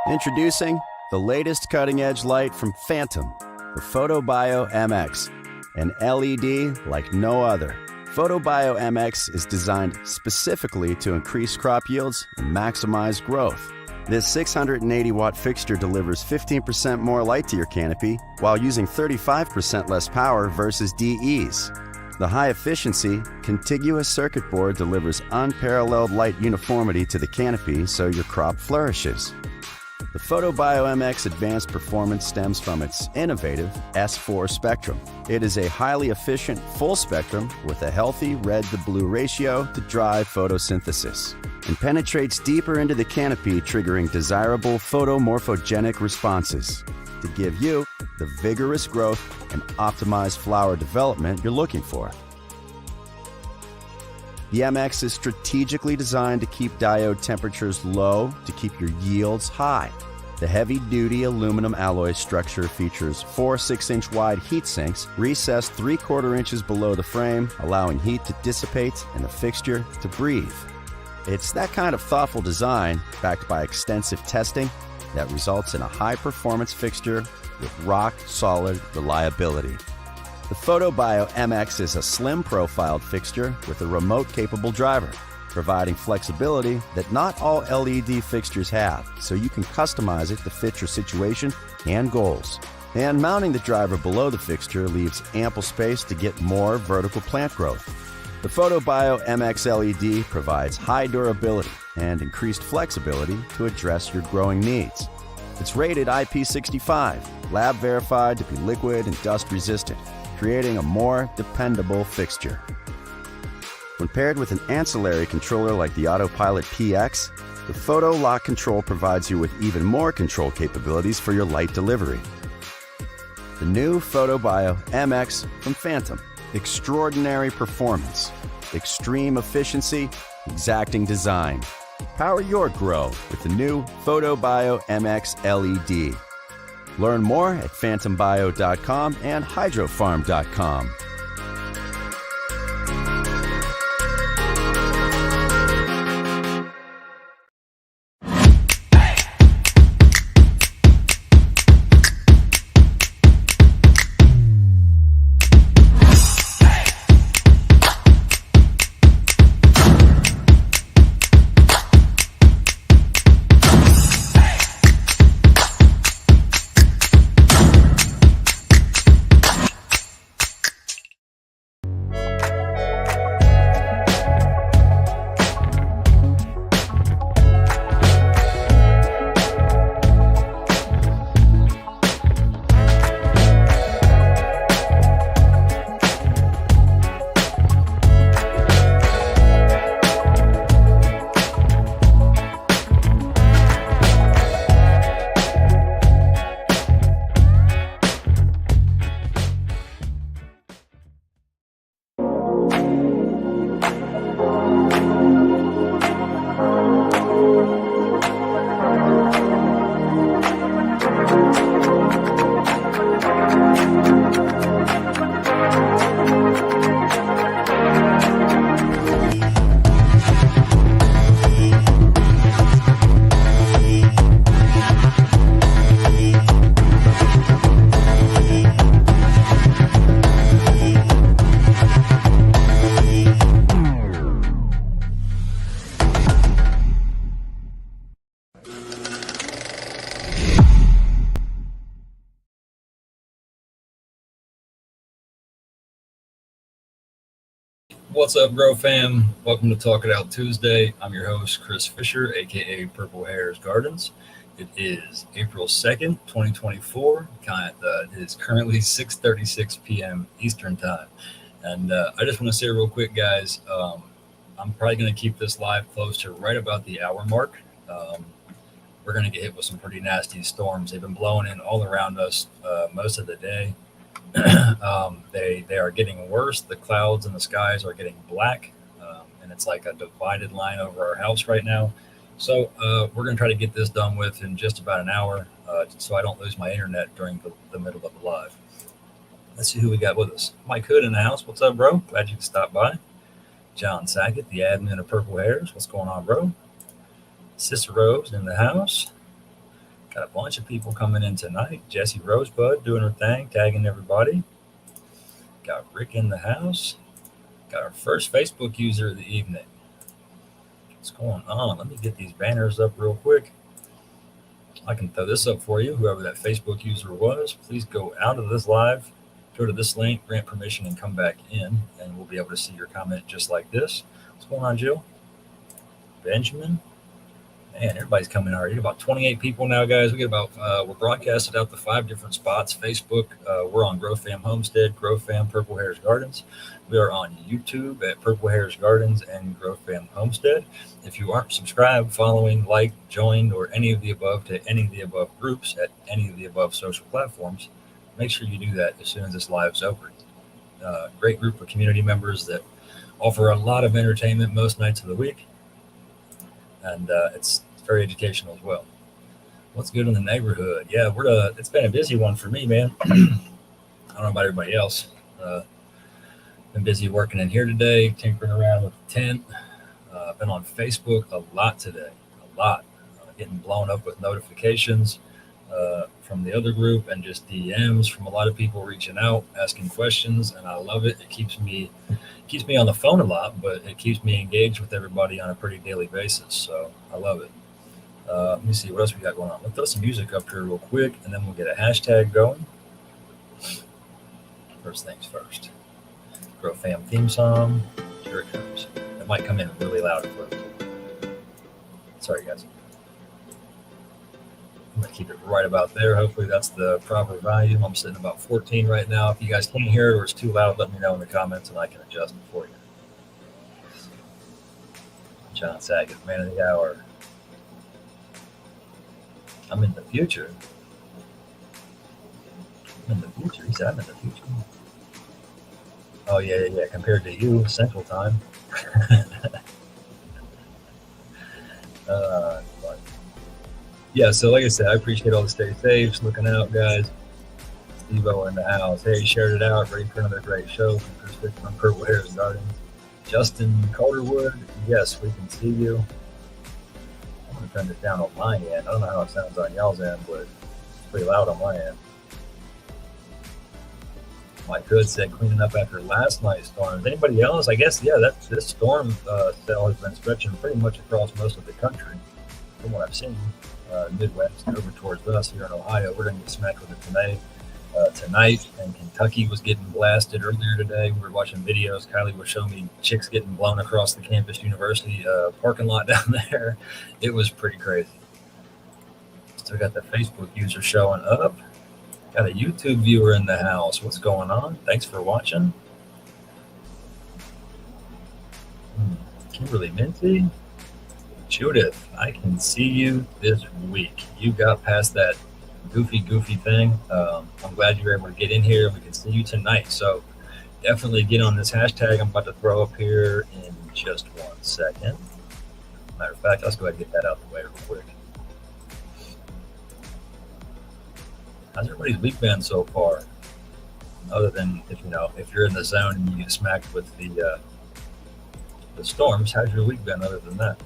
Introducing the latest cutting-edge light from Phantom, the PhotoBio MX, an LED like no other. PhotoBio MX is designed specifically to increase crop yields and maximize growth. This 680-watt fixture delivers 15% more light to your canopy while using 35% less power versus DEs. The high-efficiency, contiguous circuit board delivers unparalleled light uniformity to the canopy so your crop flourishes. The PhotoBio MX advanced performance stems from its innovative S4 spectrum. It is a highly efficient full spectrum with a healthy red-to-blue ratio to drive photosynthesis and penetrates deeper into the canopy, triggering desirable photomorphogenic responses to give you the vigorous growth and optimized flower development you're looking for. The MX is strategically designed to keep diode temperatures low to keep your yields high. The heavy-duty aluminum alloy structure features 4 6-inch wide heat sinks recessed 3/4 inches below the frame, allowing heat to dissipate and the fixture to breathe. It's that kind of thoughtful design, backed by extensive testing, that results in a high-performance fixture with rock-solid reliability. The PhotoBio MX is a slim-profiled fixture with a remote-capable driver, providing flexibility that not all LED fixtures have, so you can customize it to fit your situation and goals. And mounting the driver below the fixture leaves ample space to get more vertical plant growth. The PhotoBio MX LED provides high durability and increased flexibility to address your growing needs. It's rated IP65, lab verified to be liquid and dust resistant, creating a more dependable fixture. When paired with an ancillary controller like the Autopilot PX, the Photo Lock Control provides you with even more control capabilities for your light delivery. The new PhotoBio MX from Phantom. Extraordinary performance, extreme efficiency, exacting design. Power your grow with the new PhotoBio MX LED. Learn more at phantombio.com and hydrofarm.com. What's up, Growfam? Welcome to Talk It Out Tuesday. I'm your host, Chris Fisher, aka Purple Harez Gardens. It is April 2nd, 2024. It is currently 6:36 p.m. Eastern Time. And I just want to say real quick, guys, I'm probably going to keep this live close to right about the hour mark. We're going to get hit with some pretty nasty storms. They've been blowing in all around us most of the day. They are getting worse. The clouds in the skies are getting black, and it's like a divided line over our house right now. So we're going to try to get this done with in just about an hour, so I don't lose my internet during the middle of the live. Let's see who we got with us. Mike Hood in the house. What's up, bro? Glad you could stop by. John Sackett, the admin of Purple Harez. What's going on, bro? Cicero's in the house. Got a bunch of people coming in tonight. Jessie Rosebud doing her thing, tagging everybody. Got Rick in the house. Got our first Facebook user of the evening. What's going on? Let me get these banners up real quick. I can throw this up for you. Whoever that Facebook user was, please go out of this live, go to this link, grant permission, and come back in, and we'll be able to see your comment just like this. What's going on, Jill? Benjamin? Man, everybody's coming already. About 28 people now, guys. We get about, we're broadcasted out to 5 different spots. Facebook, we're on Growfam Homestead, Growfam Purple Harez Gardens. We are on YouTube at Purple Harez Gardens and Growfam Homestead. If you aren't subscribed, following, like, joined, or any of the above to any of the above groups at any of the above social platforms, make sure you do that as soon as this live's over. Great group of community members that offer a lot of entertainment most nights of the week. And it's very educational as well. What's good in the neighborhood? Yeah, it's been a busy one for me, man. I don't know about everybody else. Been busy working in here today, tinkering around with the tent. Been on Facebook a lot today, a lot. Getting blown up with notifications from the other group and just DMs from a lot of people reaching out, asking questions, and I love it. It keeps me on the phone a lot, but it keeps me engaged with everybody on a pretty daily basis. So I love it. Let me see what else we got going on. Let's throw some music up here real quick, and then we'll get a hashtag going. First things first. Growfam theme song. Here it comes. It might come in really loud at first. Sorry, guys. I'm going to keep it right about there. Hopefully that's the proper volume. I'm sitting about 14 right now. If you guys can't hear it or it's too loud, let me know in the comments and I can adjust it for you. John Saget, man of the hour. I'm in the future. I'm in the future. He said I'm in the future. Oh, yeah. Compared to you, Central Time. Yeah, so like I said, I appreciate all the stay safe, looking out, guys. Steve-O in the house. Hey, shared it out. Ready for another great show from Chris Fisher from Purple Harez Gardens. Justin Calderwood, yes, we can see you. I'm going to turn this down on my end. I don't know how it sounds on y'all's end, but it's pretty loud on my end. Mike Hood said cleaning up after last night's storms. Anybody else? I guess, yeah, this storm cell has been stretching pretty much across most of the country from what I've seen. Midwest over towards us here in Ohio. We're going to get smacked with it tonight. And Kentucky was getting blasted earlier today. We were watching videos. Kylie was showing me chicks getting blown across the campus university parking lot down there. It was pretty crazy. Still got the Facebook user showing up. Got a YouTube viewer in the house. What's going on? Thanks for watching. Kimberly Minty. Judith, I can see you this week. You got past that goofy thing. I'm glad you were able to get in here. We can see you tonight. So definitely get on this hashtag I'm about to throw up here in just 1 second. Matter of fact, let's go ahead and get that out the way real quick. How's everybody's week been so far? Other than if you're in the zone and you get smacked with the storms, how's your week been other than that?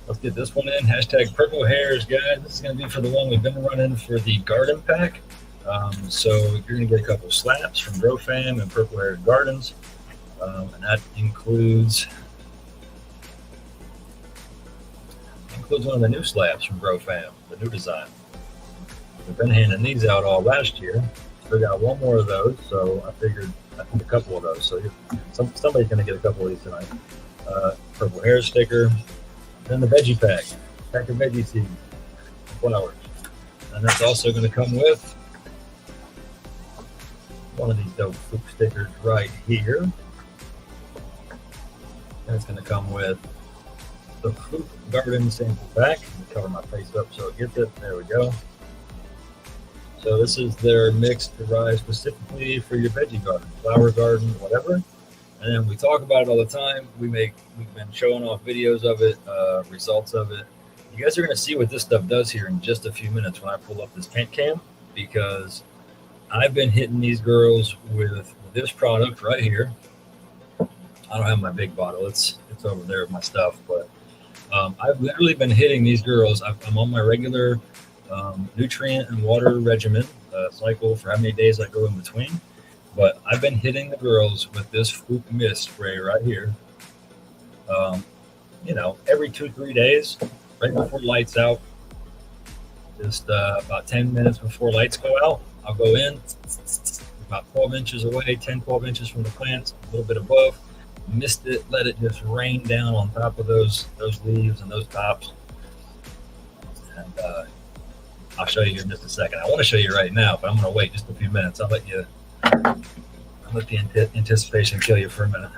Let's get this one in. Hashtag Purple Harez, guys. This is going to be for the one we've been running for the garden pack. So you're going to get a couple slaps from Growfam and Purple Harez Gardens. And that includes one of the new slabs from Growfam, the new design. We've been handing these out all last year. Still got one more of those, so I think a couple of those. So somebody's going to get a couple of these tonight. Purple Harez sticker. Then the veggie pack of veggie seeds, flowers. And that's also going to come with one of these dope Foop stickers right here. And it's going to come with the Foop garden sample pack. Let me cover my face up so it gets it. There we go. So this is their mix derived specifically for your veggie garden, flower garden, whatever. And then we talk about it all the time. We've been showing off videos of it, results of it. You guys are going to see what this stuff does here in just a few minutes when I pull up this tent cam, because I've been hitting these girls with this product right here. I don't have my big bottle. It's over there with my stuff, but I've literally been hitting these girls. I'm on my regular nutrient and water regimen cycle for how many days I go in between. But I've been hitting the girls with this Foop mist spray right here. Every 2-3 days, right before lights out, just about 10 minutes before lights go out, I'll go in about 12 inches away, 10, 12 inches from the plants, a little bit above, mist it, let it just rain down on top of those leaves and those tops. And I'll show you in just a second. I want to show you right now, but I'm going to wait just a few minutes. I'll let the anticipation kill you for a minute.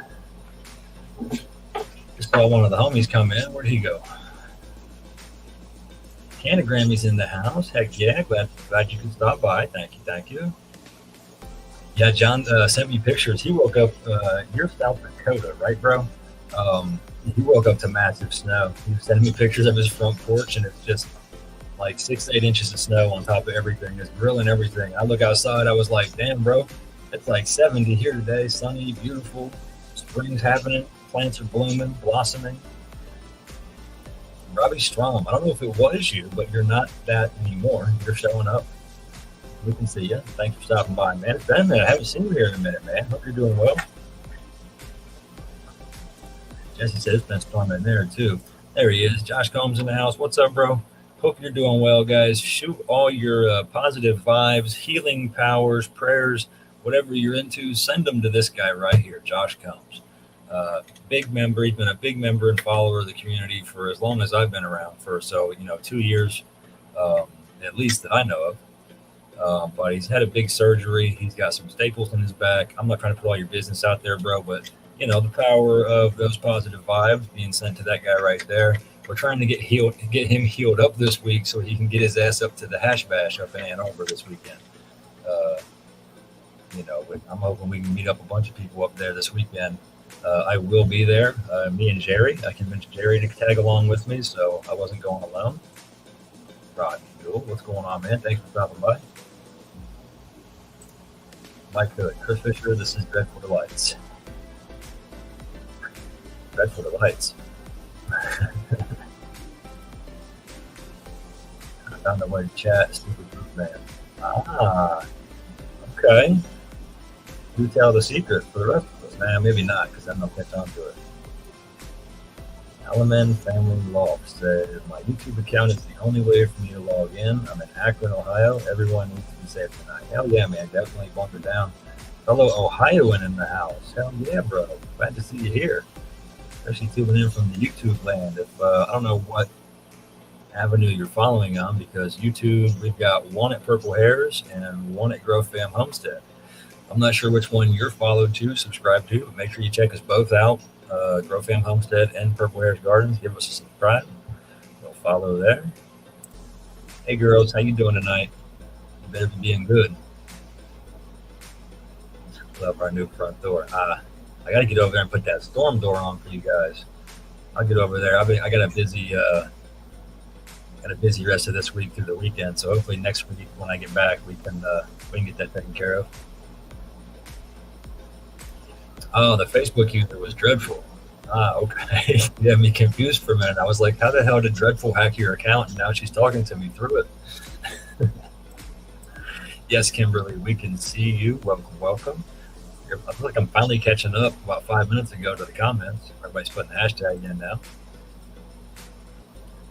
Just saw one of the homies come in. Where'd he go? Canagrammy's in the house. Heck yeah, glad you could stop by. Thank you. Yeah, John sent me pictures. He woke up. You're South Dakota, right, bro? He woke up to massive snow. He was sending me pictures of his front porch, and it's just like 6 to 8 inches of snow on top of everything. It's grilling everything. I look outside. I was like, damn, bro, it's like 70 here today. Sunny, beautiful. Spring's happening. Plants are blooming, blossoming. Robbie Strom, I don't know if it was you, but you're not that anymore. You're showing up. We can see you. Thanks for stopping by, man. It's been a minute. I haven't seen you here in a minute, man. Hope you're doing well. Jesse says it's been storming there, too. There he is. Josh Combs in the house. What's up, bro? Hope you're doing well, guys. Shoot all your positive vibes, healing powers, prayers, whatever you're into. Send them to this guy right here, Josh Combs. Big member. He's been a big member and follower of the community for as long as I've been around, for 2 years at least that I know of. But he's had a big surgery. He's got some staples in his back. I'm not trying to put all your business out there, bro, but the power of those positive vibes being sent to that guy right there. We're trying to get him healed up this week so he can get his ass up to the Hash Bash up in Ann Arbor this weekend. I'm hoping we can meet up a bunch of people up there this weekend. I will be there. Me and Jerry. I convinced Jerry to tag along with me, so I wasn't going alone. Rod, cool. What's going on, man? Thanks for stopping by. Mike Hood, Chris Fisher. This is Dreadful Delights. Dreadful Delights. I found a way to chat. Stupid group man. Okay. Do tell the secret for the rest of us. Man, maybe not, because then they'll catch on to it. Alaman Family Loft says, my YouTube account is the only way for me to log in. I'm in Akron, Ohio. Everyone needs to be safe tonight. Hell yeah, man. Definitely bunker down. Fellow Ohioan in the house. Hell yeah, bro. Glad to see you here. Especially tuning in from the YouTube land. If I don't know what avenue you're following on, because YouTube, we've got one at Purple Hairs and one at Growfam Homestead. I'm not sure which one you're followed to, subscribe to, but make sure you check us both out. Growfam Homestead and Purple Hairs Gardens. Give us a subscribe. We'll follow there. Hey girls, how you doing tonight? You better be being good. Let's love our new front door. I got to get over there and put that storm door on for you guys. I'll get over there. I got a busy rest of this week through the weekend, so hopefully next week when I get back, we can get that taken care of. Oh, the Facebook user was Dreadful. Okay. You had me confused for a minute. I was like, how the hell did Dreadful hack your account? And now she's talking to me through it. Yes, Kimberly, we can see you. Welcome. I feel like I'm finally catching up about 5 minutes ago to the comments. Everybody's putting the hashtag in now.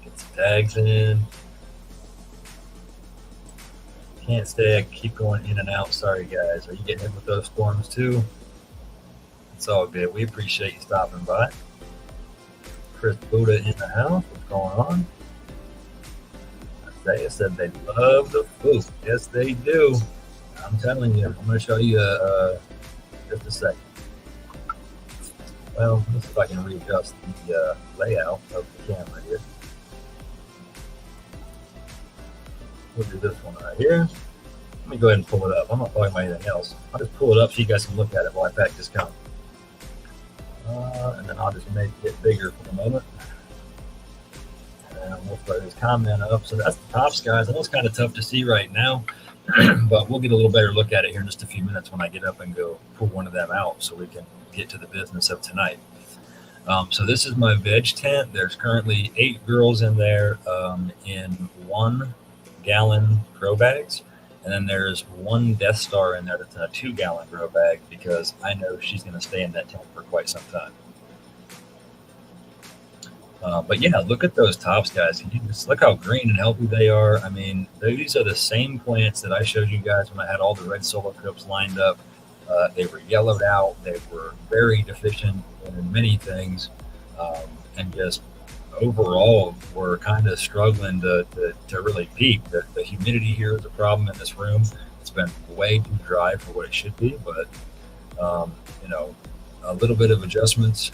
Get some tags in. Can't stay. I keep going in and out. Sorry, guys. Are you getting hit with those storms too? It's all good. We appreciate you stopping by. Chris Buddha in the house. What's going on? Isaiah said they love the Foop. Yes, they do. I'm telling you. I'm going to show you just a second. Well, let's see if I can readjust the layout of the camera here. We'll do this one right here. Let me go ahead and pull it up. I'm not talking about anything else. I'll just pull it up so you guys can look at it while I pack this count. And then I'll just make it bigger for the moment. And we'll throw this comment up. So that's the tops, guys. I know it's kind of tough to see right now, but we'll get a little better look at it here in just a few minutes when I get up and go pull one of them out so we can get to the business of tonight. So this is my veg tent. There's currently 8 girls in there in 1-gallon grow bags. And then there's 1 Death Star in there that's in a 2-gallon grow bag because I know she's going to stay in that tent for quite some time. But yeah, look at those tops, guys. You just look how green and healthy they are. I mean, these are the same plants that I showed you guys when I had all the red solo cups lined up. They were yellowed out. They were very deficient in many things, and just overall were kind of struggling to really peak. The humidity here is a problem in this room. It's been way too dry for what it should be, but a little bit of adjustments,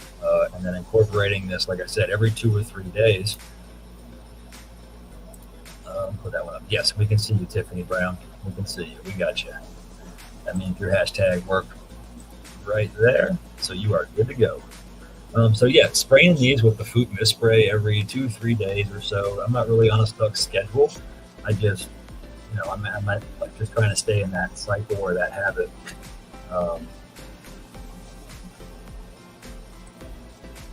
and then incorporating this, like I said, every 2 or 3 days. Put that one up. Yes, we can see you, Tiffany Brown. We can see you. We got you. That means your hashtag worked right there. So you are good to go. So yeah, spraying these with the Foop mist spray every 2-3 days or so. I'm not really on a stuck schedule. I just, I'm like just trying to stay in that cycle or that habit.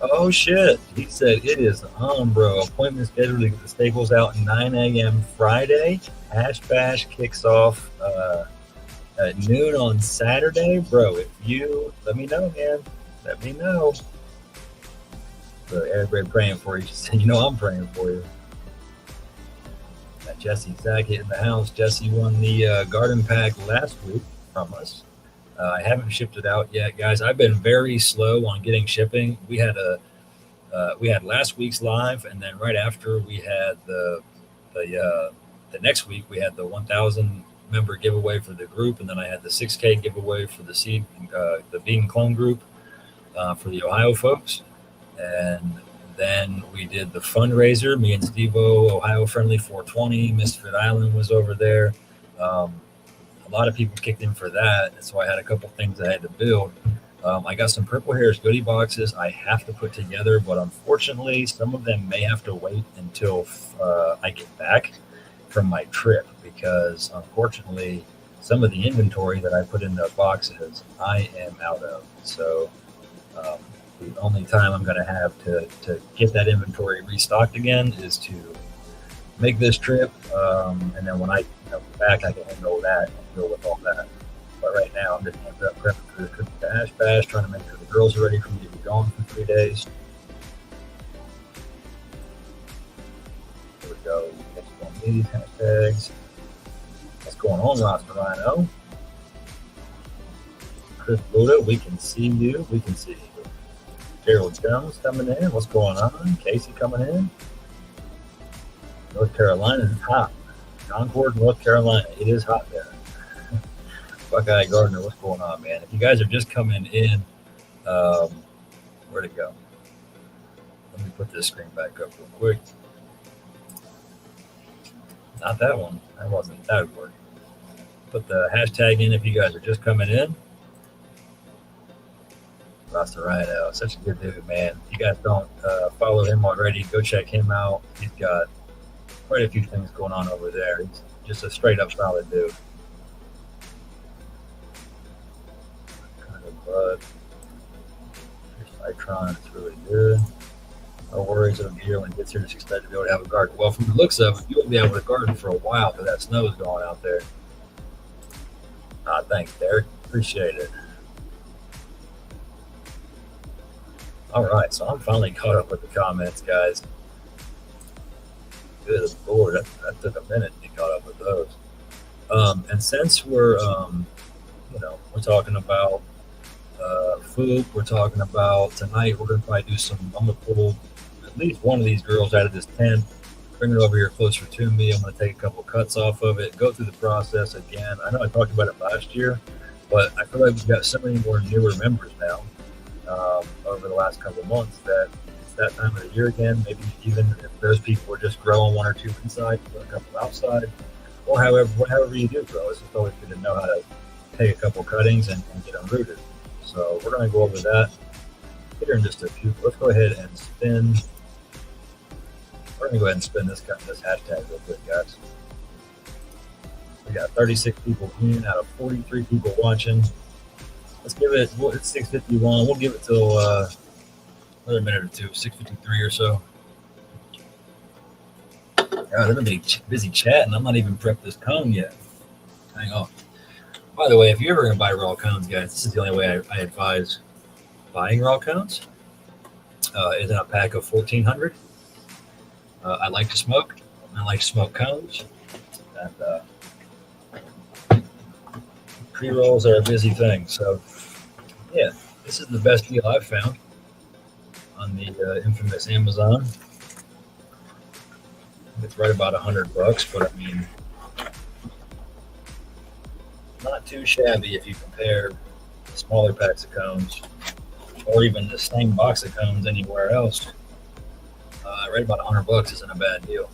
Oh shit! He said it is on, bro. Appointment scheduled to get the staples out 9 a.m. Friday. Hash Bash kicks off at noon on Saturday, bro. If you let me know, man, let me know. So everybody praying for you. She said, I'm praying for you. Got Jesse Sackett in the house. Jesse won the garden pack last week from us. I haven't shipped it out yet, guys. I've been very slow on getting shipping. We had last week's live, and then right after we had the next week we had the 1,000 member giveaway for the group, and then I had the 6K giveaway for the seed, the vegan clone group for the Ohio folks, and then we did the fundraiser. Me and Steve-O, Ohio Friendly 420, Misfit Island was over there. A lot of people kicked in for that, and so I had a couple things I had to build. I got some Purple Harez goodie boxes I have to put together, but unfortunately, some of them may have to wait until I get back from my trip because, unfortunately, some of the inventory that I put in the boxes, I am out of. So the only time I'm going to have to get that inventory restocked again is to make this trip, and then when I get back, I can handle that and deal with all that. But right now, I'm just prepping for the trip to Hash Bash, trying to make sure the girls are ready for me to be gone for 3 days. Here we go. Next one, these hashtags. What's going on, Roster Rhino? Chris Buda, we can see you. We can see you. Gerald Jones coming in. What's going on? Casey coming in. North Carolina is hot. Concord, North Carolina. It is hot there. Buckeye Gardner, what's going on, man? If you guys are just coming in, where'd it go? Let me put this screen back up real quick. Not that one. That wasn't. That would work. Put the hashtag in if you guys are just coming in. Rasta Rhino, such a good dude, man. If you guys don't follow him already, go check him out. He's got quite a few things going on over there. He's just a straight up solid dude. Kind of bud. Here's Citron, it's really good. No worries of gear when it gets here, just expect to be able to have a garden. Well, from the looks of it, you won't be able to garden for a while because that snow is going out there. Thanks, Derek. Appreciate it. All right, so I'm finally caught up with the comments, guys. Good Lord, that took a minute to get caught up with those. And since we're, we're talking about Foop, we're talking about tonight, we're going to probably do some, I'm going to pull at least one of these girls out of this tent, bring her over here closer to me. I'm going to take a couple cuts off of it, go through the process again. I know I talked about it last year, but I feel like we've got so many more newer members now over the last couple of months that it's that time of the year again. Maybe even if those people are just growing 1 or 2 inside, put a couple outside, or however you do grow. It's just always good to know how to take a couple cuttings and get them rooted. So we're going to go over that here in just a few. Let's go ahead and spin. We're going to go ahead and spin this hashtag real quick, guys. We got 36 people in out of 43 people watching. Let's give it, it's 6:51. We'll give it till Another minute or two, 6:53 or so. God, they've been busy chatting. I'm not even prepped this cone yet. Hang on. By the way, if you're ever going to buy raw cones, guys, this is the only way I advise buying raw cones. Is in a pack of 1,400. I like to smoke. I like to smoke cones. And pre-rolls are a busy thing. So, yeah, this is the best deal I've found on the infamous Amazon. It's right about $100, but I mean, not too shabby if you compare smaller packs of cones or even the same box of cones anywhere else. Right about $100 isn't a bad deal.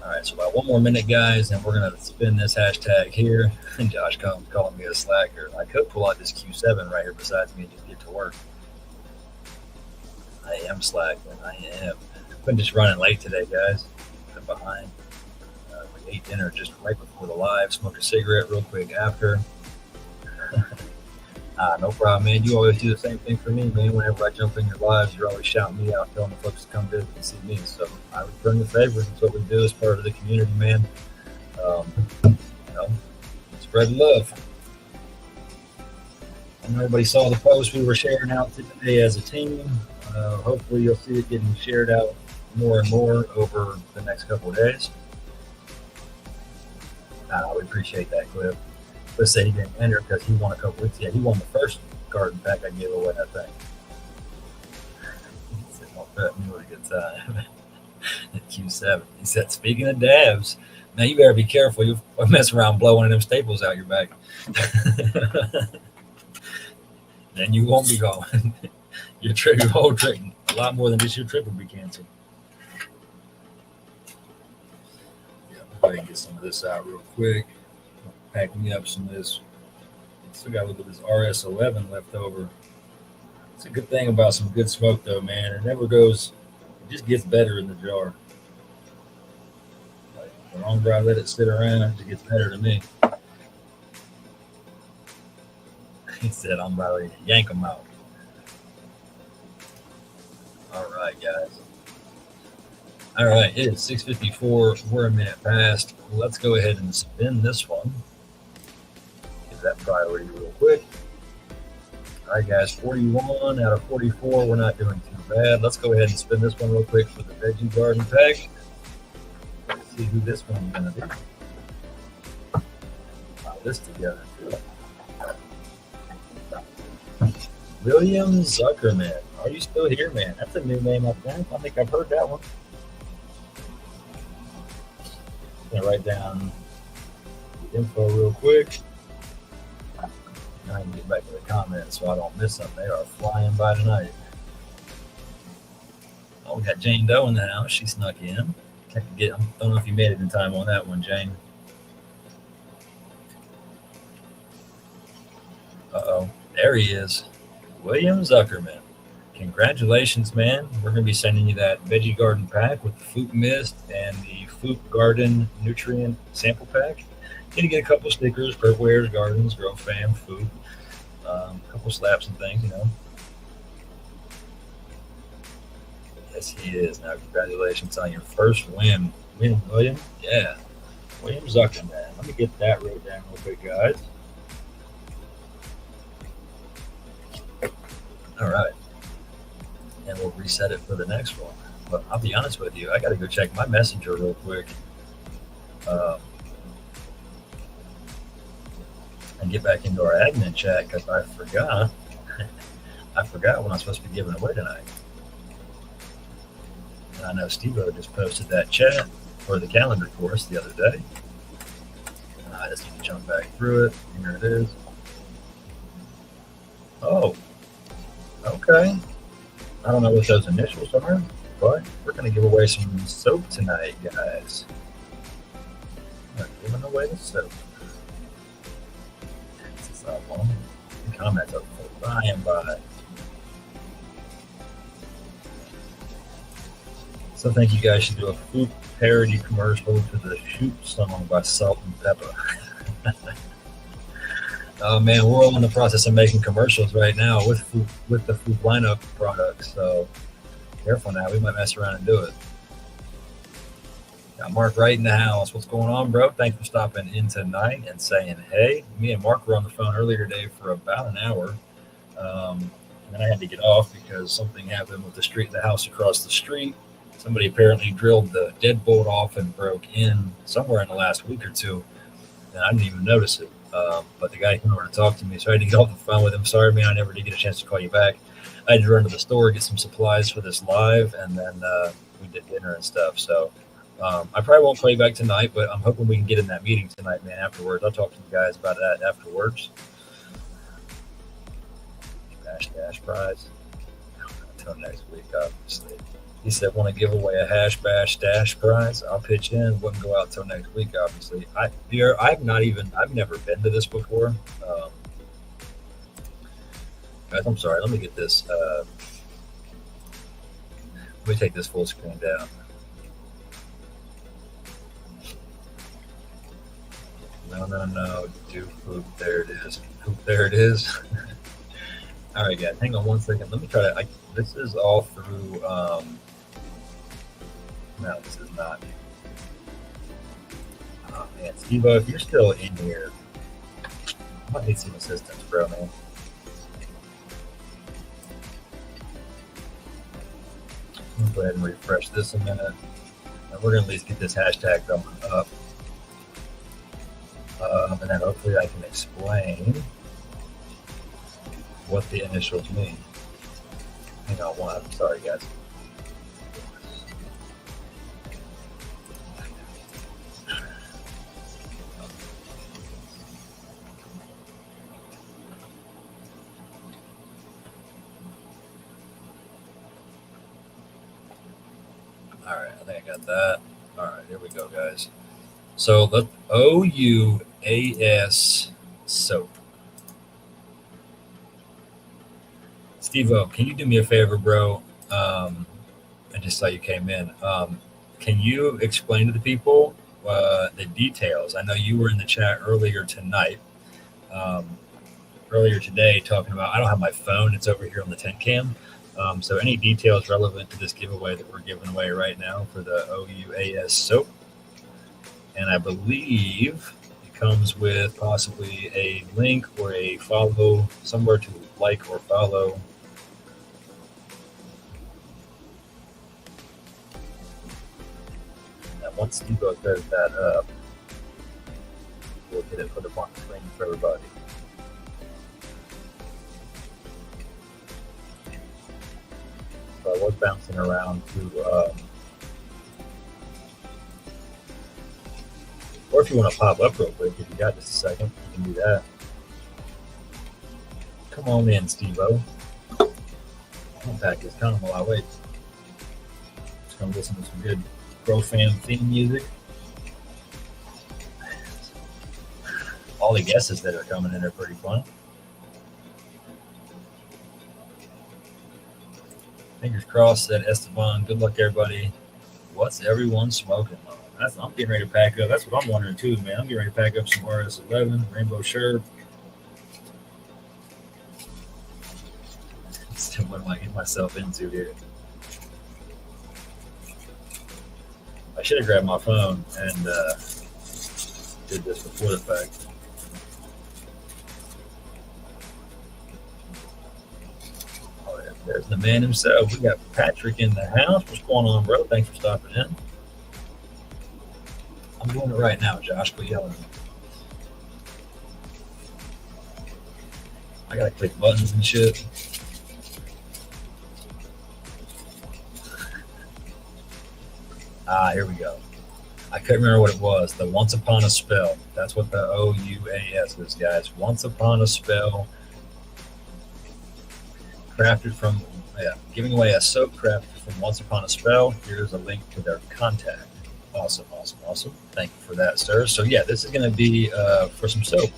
All right, so about one more minute, guys, and we're going to spin this hashtag here. And Josh Combs calling me a slacker. I could pull out this Q7 right here besides me and just get to work. I am slacking. I am. I've been just running late today, guys. I'm behind. We ate dinner just right before the live. Smoked a cigarette real quick after. No problem, man. You always do the same thing for me, man. Whenever I jump in your lives, you're always shouting me out, telling the folks to come visit and see me. So I return the favor. That's what we do as part of the community, man. Spread love. And everybody saw the post we were sharing out today as a team. Hopefully you'll see it getting shared out more and more over the next couple of days. We appreciate that, Cliff. Let's say he didn't enter because he won a couple weeks. Yeah, he won the first garden pack I gave away, I think. He said, "Well, that was a good time." At Q7. He said, "Speaking of dabs, now you better be careful. You mess around blowing them staples out your back. Then you won't be going. Your whole trip, a lot more than just your trip will be canceled." Yeah, I'll go ahead and get some of this out real quick. Pack me up some of this. Still got a little bit of this RS11 left over. It's a good thing about some good smoke, though, man. It never goes, it just gets better in the jar. Like, the longer I let it sit around, it just gets better to me. He said, "I'm about to yank them out." All right, guys. All right, it is 6:54. We're a minute past. Let's go ahead and spin this one. Give that priority real quick. All right, guys, 41 out of 44. We're not doing too bad. Let's go ahead and spin this one real quick for the Veggie Garden pack. Let's see who this one's going to be. Put this together, too. William Zuckerman. Are you still here, man? That's a new name, I think. I think I've heard that one. I'm going to write down the info real quick. I can get back to the comments so I don't miss them. They are flying by tonight. Oh, we got Jane Doe in the house. She snuck in. I don't know if you made it in time on that one, Jane. Uh-oh. There he is. William Zuckerman. Congratulations, man. We're going to be sending you that Veggie Garden pack with the Foop Mist and the Foop Garden Nutrient Sample Pack. You're going to get a couple stickers, Purple Harez Gardens, Growfam, Foop, a couple slaps and things, you know. Yes, he is. Now, congratulations on your first win. William? Yeah. William Zuckerman. Let me get that wrote down real quick, guys. All right. And we'll reset it for the next one. But I'll be honest with you, I got to go check my messenger real quick. And get back into our admin chat because I forgot. I forgot what I'm supposed to be giving away tonight. And I know Steve-O just posted that chat for the calendar course the other day. And I just need to jump back through it. Here it is. Oh, okay. I don't know what those initials are, but we're going to give away some soap tonight, guys. We're giving away the soap. This is up on the comments up by and by. So I think you guys should do a Foop parody commercial to the Shoot song by Salt and Pepper. Man, we're all in the process of making commercials right now with the Foop lineup products. So careful now, we might mess around and do it. Got Mark right in the house. What's going on, bro? Thanks for stopping in tonight and saying hey. Me and Mark were on the phone earlier today for about an hour. And then I had to get off because something happened with the house across the street. Somebody apparently drilled the deadbolt off and broke in somewhere in the last week or two. And I didn't even notice it. But the guy came over to talk to me, so I had to get off the phone with him. Sorry, man, I never did get a chance to call you back. I had to run to the store, get some supplies for this live, and then we did dinner and stuff. So I probably won't call you back tonight, but I'm hoping we can get in that meeting tonight, man, afterwards. I'll talk to you guys about that afterwards. Dash prize. Until next week, obviously. He said, want to give away a hash bash dash prize? I'll pitch in. Wouldn't go out till next week, obviously. I've never been to this before. Guys, I'm sorry. Let me get this. Let me take this full screen down. No. Do Foop. There it is. Foop. There it is. All right, guys. Hang on one second. Let me try to. This is all through. No, this is not. Oh, man. Steve-O, if you're still in here, I might need some assistance, bro, man. Let me go ahead and refresh this a minute. And we're going to at least get this hashtag going up. And then hopefully I can explain what the initials mean. Hang on one. I'm sorry, guys. All right, I think I got that. All right, here we go, guys. So the OUAS soap. Steve-O, can you do me a favor, bro? I just saw you came in. Can you explain to the people the details? I know you were in the chat earlier tonight, earlier today, talking about, I don't have my phone. It's over here on the tent cam. So any details relevant to this giveaway that we're giving away right now for the OUAS soap. And I believe it comes with possibly a link or a follow, somewhere to like or follow. And once Steve-O does that up, we'll get it put up on the screen for everybody. So I was bouncing around to, or if you want to pop up real quick, if you got just a second, you can do that. Come on in, Steve-O. I'll pack this condom while I wait. Just gonna listen to some good Growfam theme music. All the guesses that are coming in are pretty fun. Fingers crossed, said Esteban. Good luck, everybody. What's everyone smoking on? I'm getting ready to pack up. That's what I'm wondering, too, man. I'm getting ready to pack up some RS11, Rainbow Shirt. Still, what am I getting myself into here? I should have grabbed my phone and did this before the fact. Oh, yeah, there's the man himself. We got Patrick in the house. What's going on, bro? Thanks for stopping in. I'm doing it right now, Josh. Quit yelling at me. I gotta click buttons and shit. Here we go. I couldn't remember what it was. The Once Upon a Spell. That's what the OUAS is, guys. Once Upon a Spell. Crafted from, giving away a soap crafted from Once Upon a Spell. Here's a link to their contact. Awesome. Thank you for that, sir. So, yeah, this is going to be for some soap.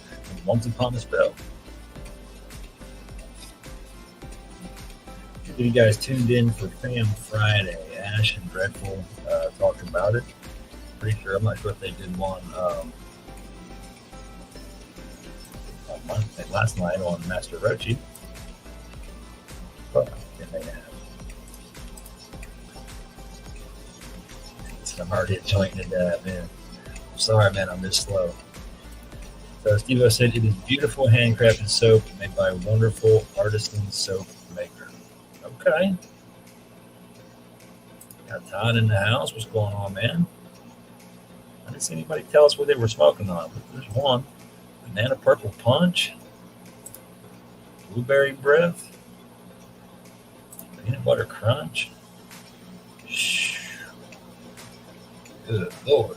Once Upon a Spell. If you guys tuned in for Fam Friday, Ash and Dreadful talked about it. Pretty sure, I'm not sure if they did one last night on Master Rochi. But it's a hard hit joint into that, man. I'm sorry, man, I'm this slow. So Steve-O said it is beautiful handcrafted soap made by a wonderful artisan soap maker. Okay. Got Todd in the house. What's going on, man? I didn't see anybody tell us what they were smoking on. But there's one. Banana purple punch. Blueberry breath. Peanut butter crunch. Good Lord.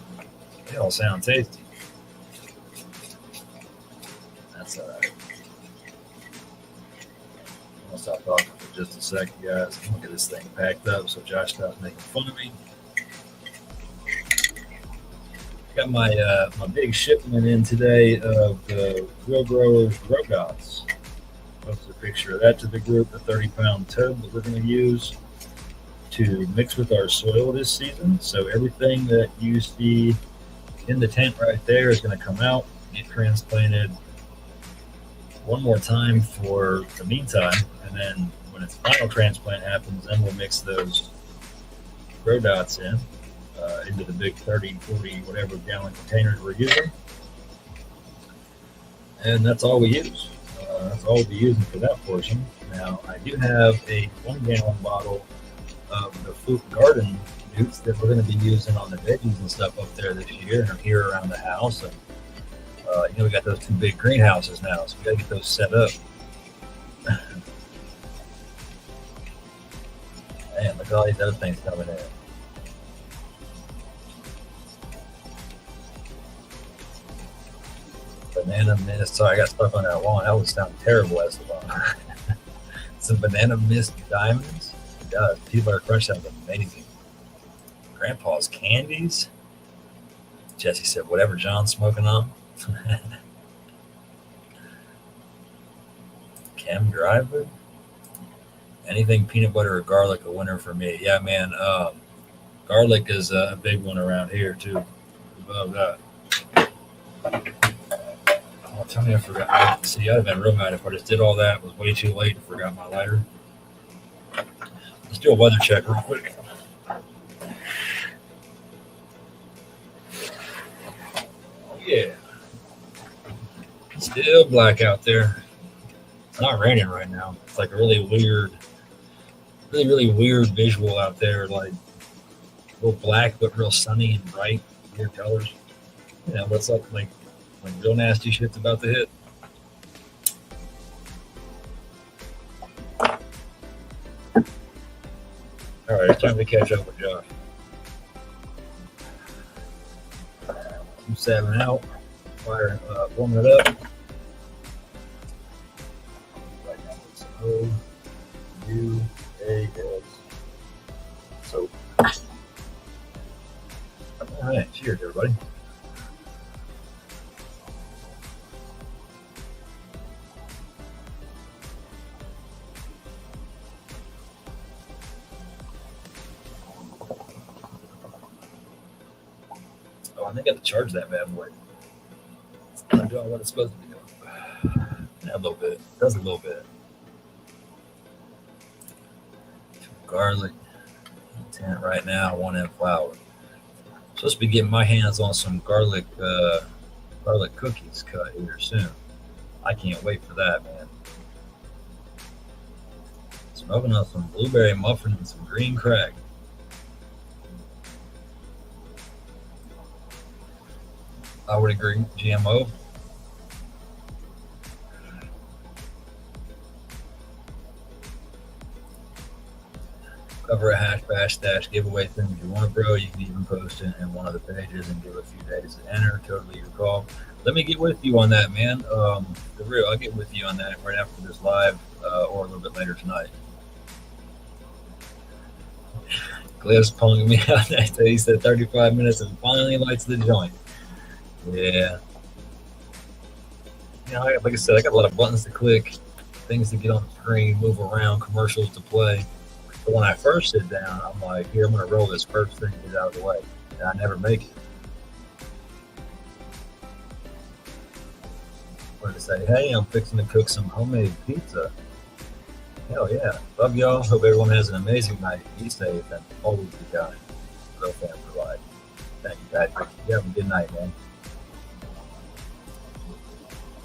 They all sound tasty. That's all right. I'll stop talking for just a second, guys. I'm going to get this thing packed up so Josh stops making fun of me. Got my my big shipment in today of the Real Growers Grow Dots. Posted a picture of that to the group, the 30-pound tub that we're going to use to mix with our soil this season. So everything that you see in the tent right there is going to come out, get transplanted one more time for the meantime, and then when its final transplant happens, then we'll mix those grow dots in into the big 30, 40, whatever gallon containers we're using. And that's all we use. That's all we'll be using for that portion. Now, I do have a 1-gallon bottle of the Foop garden newts that we're going to be using on the veggies and stuff up there this year and here around the house. And we got those 2 big greenhouses now, so we got to get those set up. Man, look at all these other things coming in. Banana mist. Sorry, I got stuck on that one. That would sound terrible as well. Some banana mist diamonds. God, peanut butter crunch sounds amazing. Grandpa's candies. Jesse said, whatever John's smoking on. Chem driver. Anything peanut butter or garlic, a winner for me. Yeah, man. Garlic is a big one around here too. Love that. Oh, tell me I forgot. See, I'd have been real mad if I just did all that. It was way too late and forgot my lighter. Let's do a weather check real quick. Oh, yeah. Still black out there. It's not raining right now. It's like a really weird visual out there, like a little black but real sunny and bright, weird colors. Yeah, what's up? Like when real nasty shit's about to hit. All right, it's time to catch up with Josh. 2-7 out, fire, warming it up. Right now it's O-U-A-S. So, all right, cheers, everybody. Oh, I think I have to charge that bad boy. It's not doing what it's supposed to be doing. Yeah, a little bit. It does a little bit. Garlic. Tent right now, 1 in flour. Supposed to be getting my hands on some garlic cookies cut here soon. I can't wait for that, man. Smoking on some blueberry muffins and some green crack. I would agree. GMO. Cover a hash bash stash giveaway thing if you want to, bro. You can even post it in one of the pages and give a few days to enter. Totally your call. Let me get with you on that, man. I'll get with you on that right after this live or a little bit later tonight. Cliff's pulling me out next day. He said 35 minutes and finally lights the joint. Yeah. You know, like I said, I got a lot of buttons to click, things to get on the screen, move around, commercials to play. But when I first sit down, I'm like, here, I'm going to roll this first thing, get out of the way. And I never make it. wanted to say, hey, I'm fixing to cook some homemade pizza. Hell yeah. Love y'all. Hope everyone has an amazing night. Be safe and always be kind. Growfam for life. Thank you, Patrick. You have a good night, man.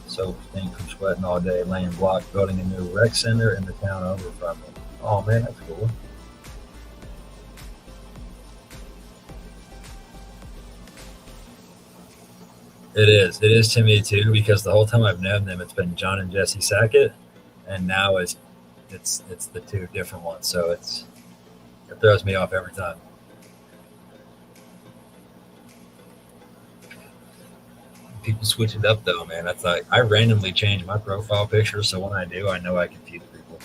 So stink from sweating all day, laying block, building a new rec center in the town over from me. Oh man, that's cool. It is. It is to me too, because the whole time I've known them, it's been John and Jesse Sackett, and now it's the two different ones. So it throws me off every time. People switch it up though, man. That's like I randomly change my profile picture, so when I do, I know I confuse people.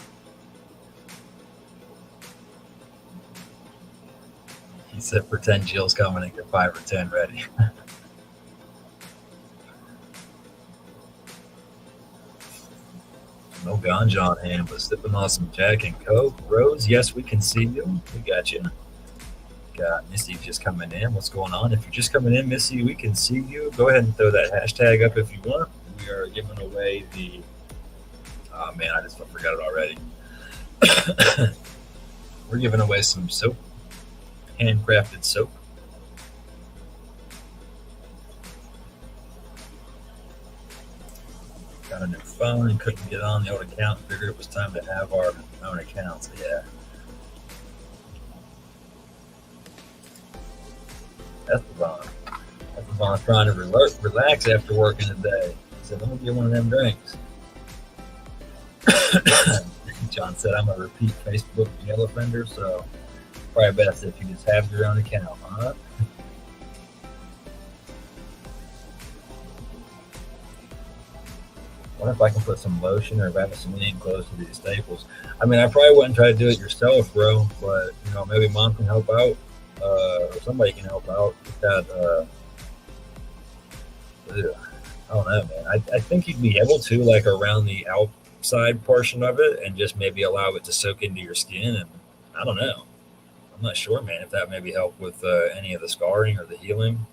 He said, "Pretend Jill's coming and get 5 or 10 ready." No ganja on hand, but sipping on some Jack and Coke. Rose, yes, we can see you. We got you. Got Missy just coming in. What's going on? If you're just coming in, Missy, we can see you. Go ahead and throw that hashtag up if you want. We are giving away the. Oh man, I just forgot it already. We're giving away some soap, handcrafted soap. Got a new phone and couldn't get on the old account. Figured it was time to have our own accounts. Yeah. Esteban trying to relax after working today. He said, let me get one of them drinks. John said, I'm a repeat Facebook jail offender, so probably best if you just have your own account, huh? I wonder if I can put some lotion or Vaseline close to these staples. I mean, I probably wouldn't try to do it yourself, bro, but, maybe mom can help out. Or somebody can help out with that. I don't know, man. I think you'd be able to, like, around the outside portion of it and just maybe allow it to soak into your skin. And I don't know. I'm not sure, man, if that maybe help with any of the scarring or the healing,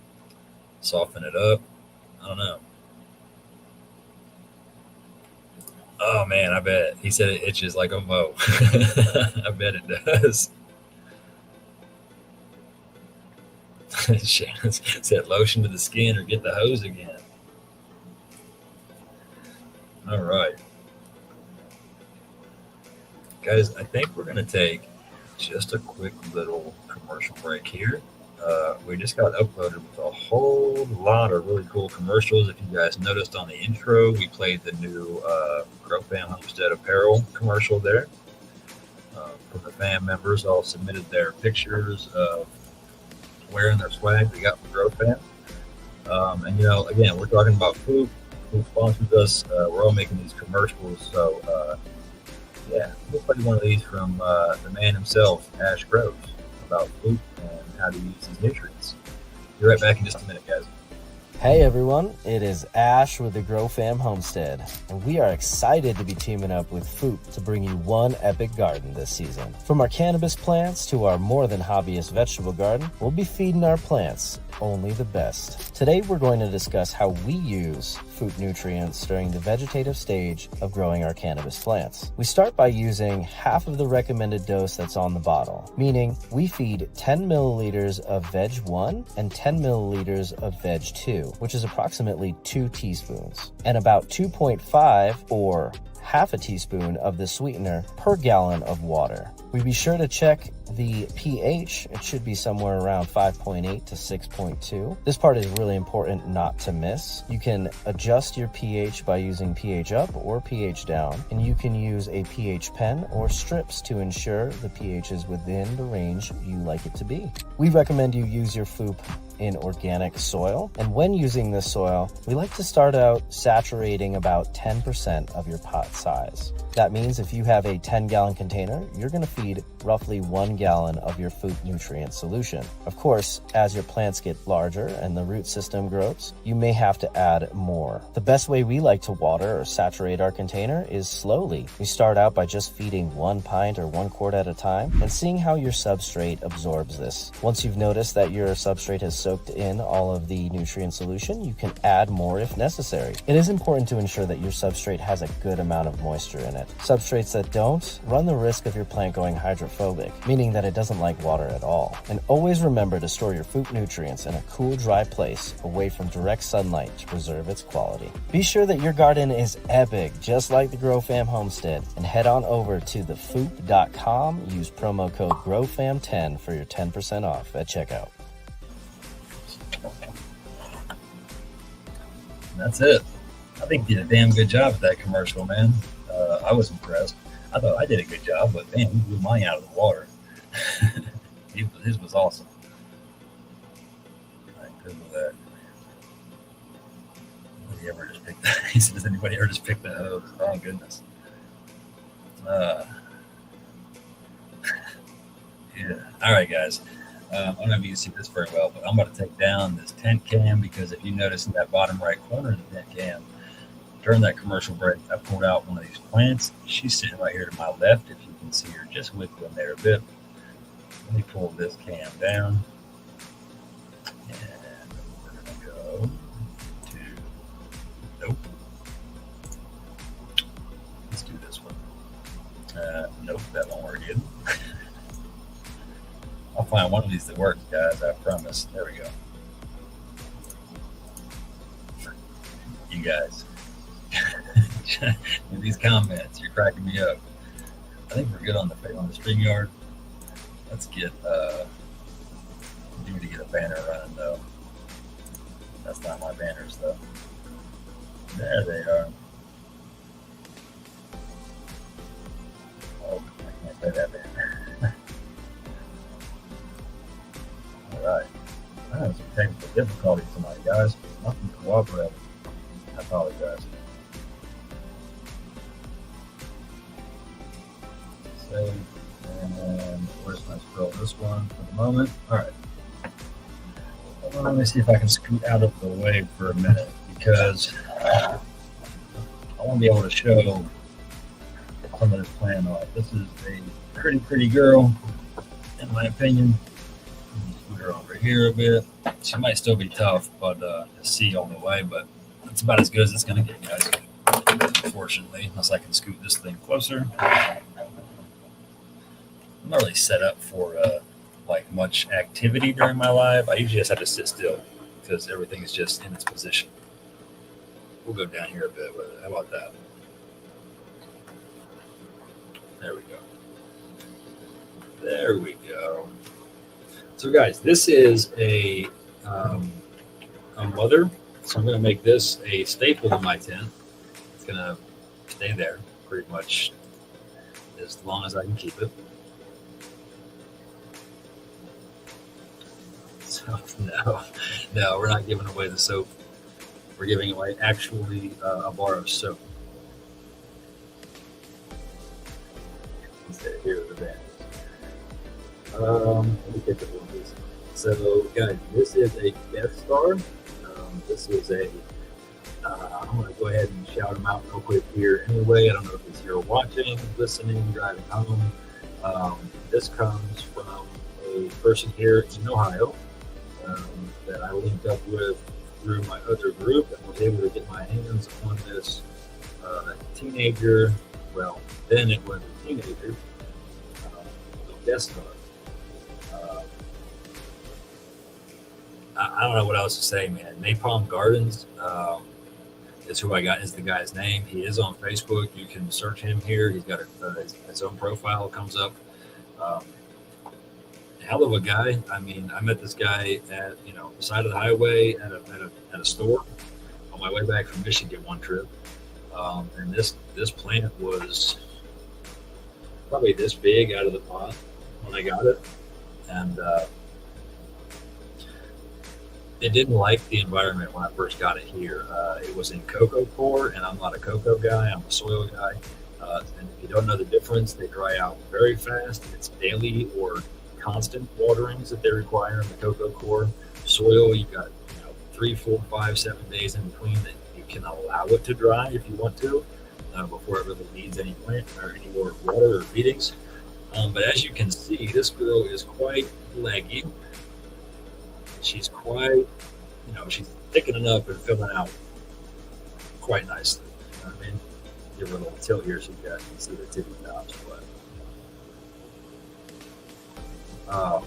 soften it up. I don't know. Oh, man, I bet. He said it itches like a mo. I bet it does. Shannon said lotion to the skin or get the hose again. All right. Guys, I think we're going to take just a quick little commercial break here. We just got uploaded with a whole lot of really cool commercials. If you guys noticed on the intro, we played the new Growfam Homestead Apparel commercial there. From the fan members, all submitted their pictures of wearing their swag they got from Growfam. And again, we're talking about Foop, who sponsors us. We're all making these commercials, so we'll play one of these from the man himself, Ash Groves, about Foop and how to use these nutrients. Be right back in just a minute, guys. Hey everyone, it is Ash with the Growfam Homestead, and we are excited to be teaming up with Foop to bring you one epic garden this season. From our cannabis plants to our more than hobbyist vegetable garden, we'll be feeding our plants only the best. Today we're going to discuss how we use Foop nutrients during the vegetative stage of growing our cannabis plants. We start by using half of the recommended dose that's on the bottle, meaning we feed 10 milliliters of Veg 1 and 10 milliliters of Veg 2, which is approximately 2 teaspoons, and about 2.5 or half a teaspoon of the sweetener per gallon of water. We be sure to check the pH. It should be somewhere around 5.8 to 6.2. This part is really important not to miss. You can adjust your pH by using pH up or pH down, and you can use a pH pen or strips to ensure the pH is within the range you like it to be. We recommend you use your Foop in organic soil, and when using this soil, we like to start out saturating about 10% of your pot size. That means if you have a 10-gallon container, you're going to feed roughly 1 gallon of your Foop nutrient solution. Of course, as your plants get larger and the root system grows, you may have to add more. The best way we like to water or saturate our container is slowly. We start out by just feeding 1 pint or 1 quart at a time and seeing how your substrate absorbs this. Once you've noticed that your substrate has soaked in all of the nutrient solution, you can add more if necessary. It is important to ensure that your substrate has a good amount of moisture in it. Substrates that don't run the risk of your plant going hydrophobic, meaning that it doesn't like water at all. And always remember to store your Foop nutrients in a cool, dry place away from direct sunlight to preserve its quality. Be sure that your garden is epic, just like the Growfam homestead, and head on over to thefoop.com. Use promo code GROWFAM10 for your 10% off at checkout. That's it. I think you did a damn good job with that commercial, man. I was impressed. I thought I did a good job, but man, he blew mine out of the water. His was awesome. All right, good with that. He ever just picked that? He said, does anybody ever just pick that hose? Oh, goodness. Yeah. All right, guys. I don't know if you can see this very well, but I'm about to take down this tent cam because if you notice in that bottom right corner of the tent cam, during that commercial break, I pulled out one of these plants. She's sitting right here to my left. If you can see her just wiggling there a bit. Let me pull this cam down. And we're going to go to, nope. Let's do this one. Nope, that won't work either. I'll find one of these that works, guys. I promise. There we go. You guys. In these comments, you're cracking me up. I think we're good on the StreamYard. Let's get need to get a banner running though. That's not my banners though. There they are. Oh, I can't play that banner. All right. I have some technical difficulties tonight, guys. Nothing cooperative. I apologize. Save. And where's my scroll? This one for the moment. All right. Well, let me see if I can scoot out of the way for a minute because I want to be able to show some of this plant art. This is a pretty girl, in my opinion. Scoot her over here a bit. She might still be tough, but to see all the way, but it's about as good as it's going to get, guys. Unfortunately, unless I can scoot this thing closer. I'm not really set up for like much activity during my live. I usually just have to sit still because everything is just in its position. We'll go down here a bit. How about that? There we go. There we go. So, guys, this is a mother. So I'm going to make this a staple in my tent. It's going to stay there pretty much as long as I can keep it. So, no, we're not giving away the soap. We're giving away actually a bar of soap. Here are the bands. Let me get the one. So, guys, this is a guest star. This is a. I'm going to go ahead and shout them out real quick here. Anyway, I don't know if it's you're watching, listening, driving home. This comes from a person here in Ohio. That I linked up with through my other group and was able to get my hands on this teenager. Well, then it was a teenager, guest star. I don't know what else to say, man. Napalm Gardens is who I got. Is the guy's name? He is on Facebook. You can search him here. He's got his own profile comes up. Hell of a guy. I mean, I met this guy at the side of the highway at a store on my way back from Michigan one trip, and this plant was probably this big out of the pot when I got it, and it didn't like the environment when I first got it here. It was in cocoa core, and I'm not a cocoa guy. I'm a soil guy. And if you don't know the difference, they dry out very fast. It's daily or constant waterings that they require in the cocoa core. Soil, you've got 3, 4, 5, 7 days in between that you can allow it to dry if you want to, before it really needs any plant or any more water or feedings. But as you can see, this girl is quite leggy. She's quite, she's thickening up and filling out quite nicely. You know what I mean? Give her a little tilt here so you guys can see the tippy tops. But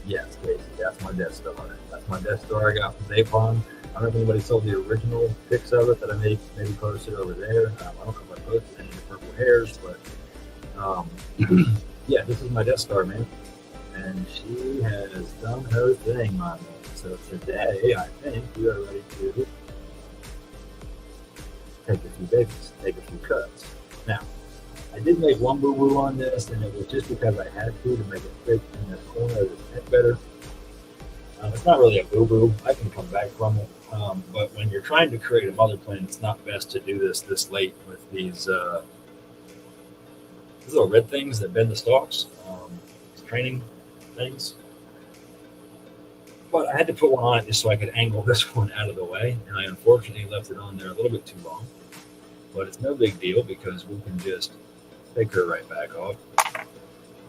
yes, Casey, that's my Death Star. That's my Death Star I got from Napalm. I don't know if anybody saw the original pics of it that I maybe posted over there. I don't know if I posted any of the purple hairs, but yeah, this is my Death Star, man. And she has done her thing, my man. So today, I think we are ready to take a few babies, take a few cuts. Now, I did make one boo-boo on this, and it was just because I had to make it fit in this corner of the tent better. It's not really a boo-boo. I can come back from it. But when you're trying to create a mother plant, it's not best to do this late with these little red things that bend the stalks, these training things. But I had to put one on it just so I could angle this one out of the way, and I unfortunately left it on there a little bit too long. But it's no big deal because we can just take her right back off,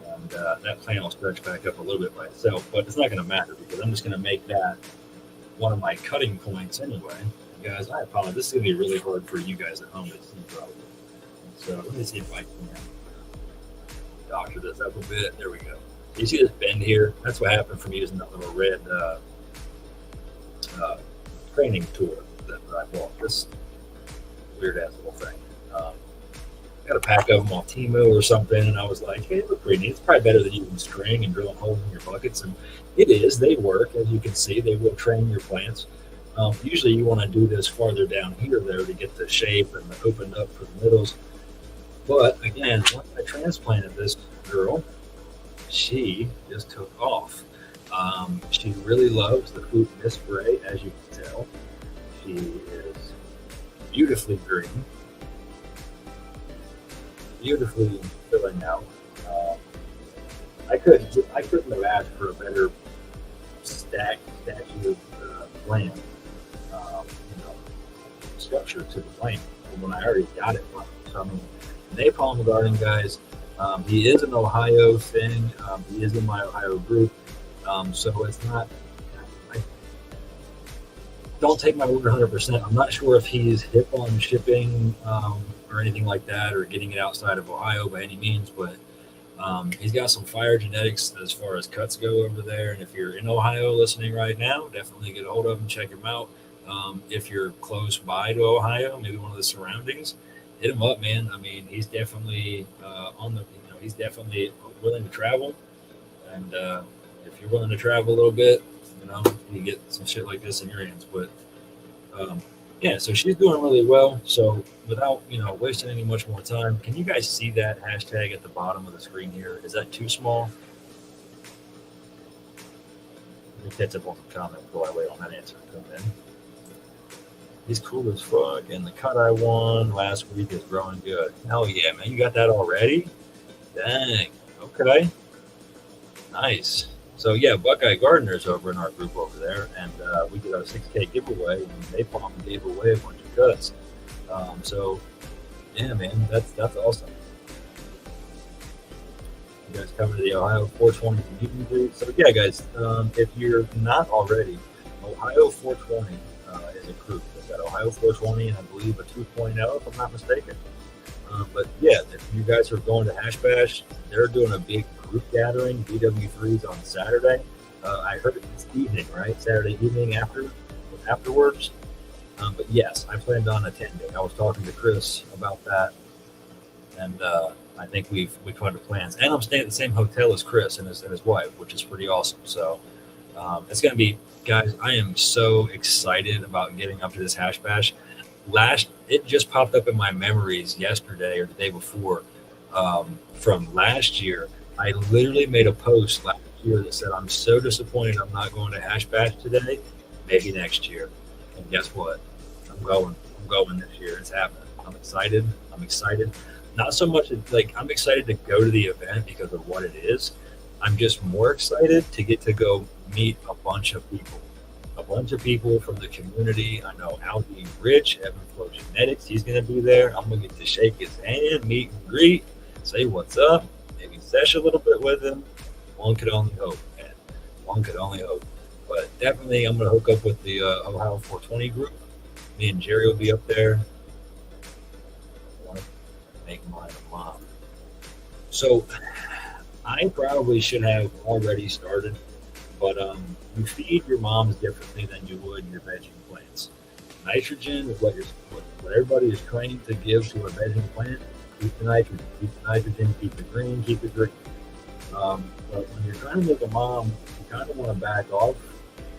and that plant will stretch back up a little bit by itself. But it's not going to matter because I'm just going to make that one of my cutting points anyway. Guys, I apologize. This is going to be really hard for you guys at home to see probably. So let me see if I can doctor this up a bit. There we go. You see this bend here? That's what happened from using that little red training tool that I bought. This weird ass little thing. Got a pack of them off Temu or something, and I was like, hey, they look pretty neat. It's probably better than using string and drilling holes in your buckets. And it is. They work. As you can see, they will train your plants. Usually you want to do this farther down here there to get the shape and the opened up for the middles. But again, once I transplanted this girl, she just took off. She really loves the Foop mist spray, as you can tell. She is beautifully green, beautifully filling out. I couldn't have asked for a better statue plant, structure to the plant when I already got it. So I mean, Napalm Garden, guys. He is an Ohio thing. He is in my Ohio group. So it's not, don't take my word 100%. I'm not sure if he's hip on shipping or anything like that, or getting it outside of Ohio by any means, but he's got some fire genetics as far as cuts go over there. And if you're in Ohio listening right now, definitely get a hold of him, check him out. If you're close by to Ohio, maybe one of the surroundings, hit him up, man. I mean, he's definitely he's definitely willing to travel. And if you're willing to travel a little bit, you get some shit like this in your hands. But yeah, so she's doing really well. So without wasting any much more time, can you guys see that hashtag at the bottom of the screen here? Is that too small? Let me catch up on some comments while I wait on that answer to come in. He's cool as fuck, and the cut I won last week is growing good. Hell yeah, man. You got that already? Dang. Okay. Nice. So, yeah, Buckeye Gardener's over in our group over there, and we did our 6K giveaway, and Napalm gave away a bunch of cuts. So, yeah, man, that's awesome. You guys coming to the Ohio 420 community? So, yeah, guys, if you're not already, Ohio 420 is a group. They've got Ohio 420 and I believe a 2.0, if I'm not mistaken. But yeah, if you guys are going to Hash Bash, they're doing a big group gathering, BW3s on Saturday. I heard it's evening, right? Saturday evening afterwards. But yes, I planned on attending. I was talking to Chris about that, and I think we've come to plans. And I'm staying at the same hotel as Chris and his wife, which is pretty awesome. So it's going to be, guys, I am so excited about getting up to this Hash Bash. It just popped up in my memories yesterday or the day before from last year. I literally made a post last year that said, I'm so disappointed I'm not going to Hash Bash today. Maybe next year. And guess what? I'm going this year. It's happening. I'm excited. I'm excited. Not so much like I'm excited to go to the event because of what it is. I'm just more excited to get to go meet a bunch of people. A bunch of people from the community. I know Algie Rich, Evan Flow Genetics, he's going to be there. I'm going to get to shake his hand, meet and greet, say what's up, maybe sesh a little bit with him. One could only hope, man. One could only hope. But definitely, I'm going to hook up with the Ohio 420 group. Me and Jerry will be up there. I want to make mine a mom. So I probably should have already started, but you feed your moms differently than you would your vegging plants. Nitrogen is what everybody is trained to give to a vegging plant. Keep the nitrogen, keep the green, keep it green. But when you're trying to make a mom, you kind of want to back off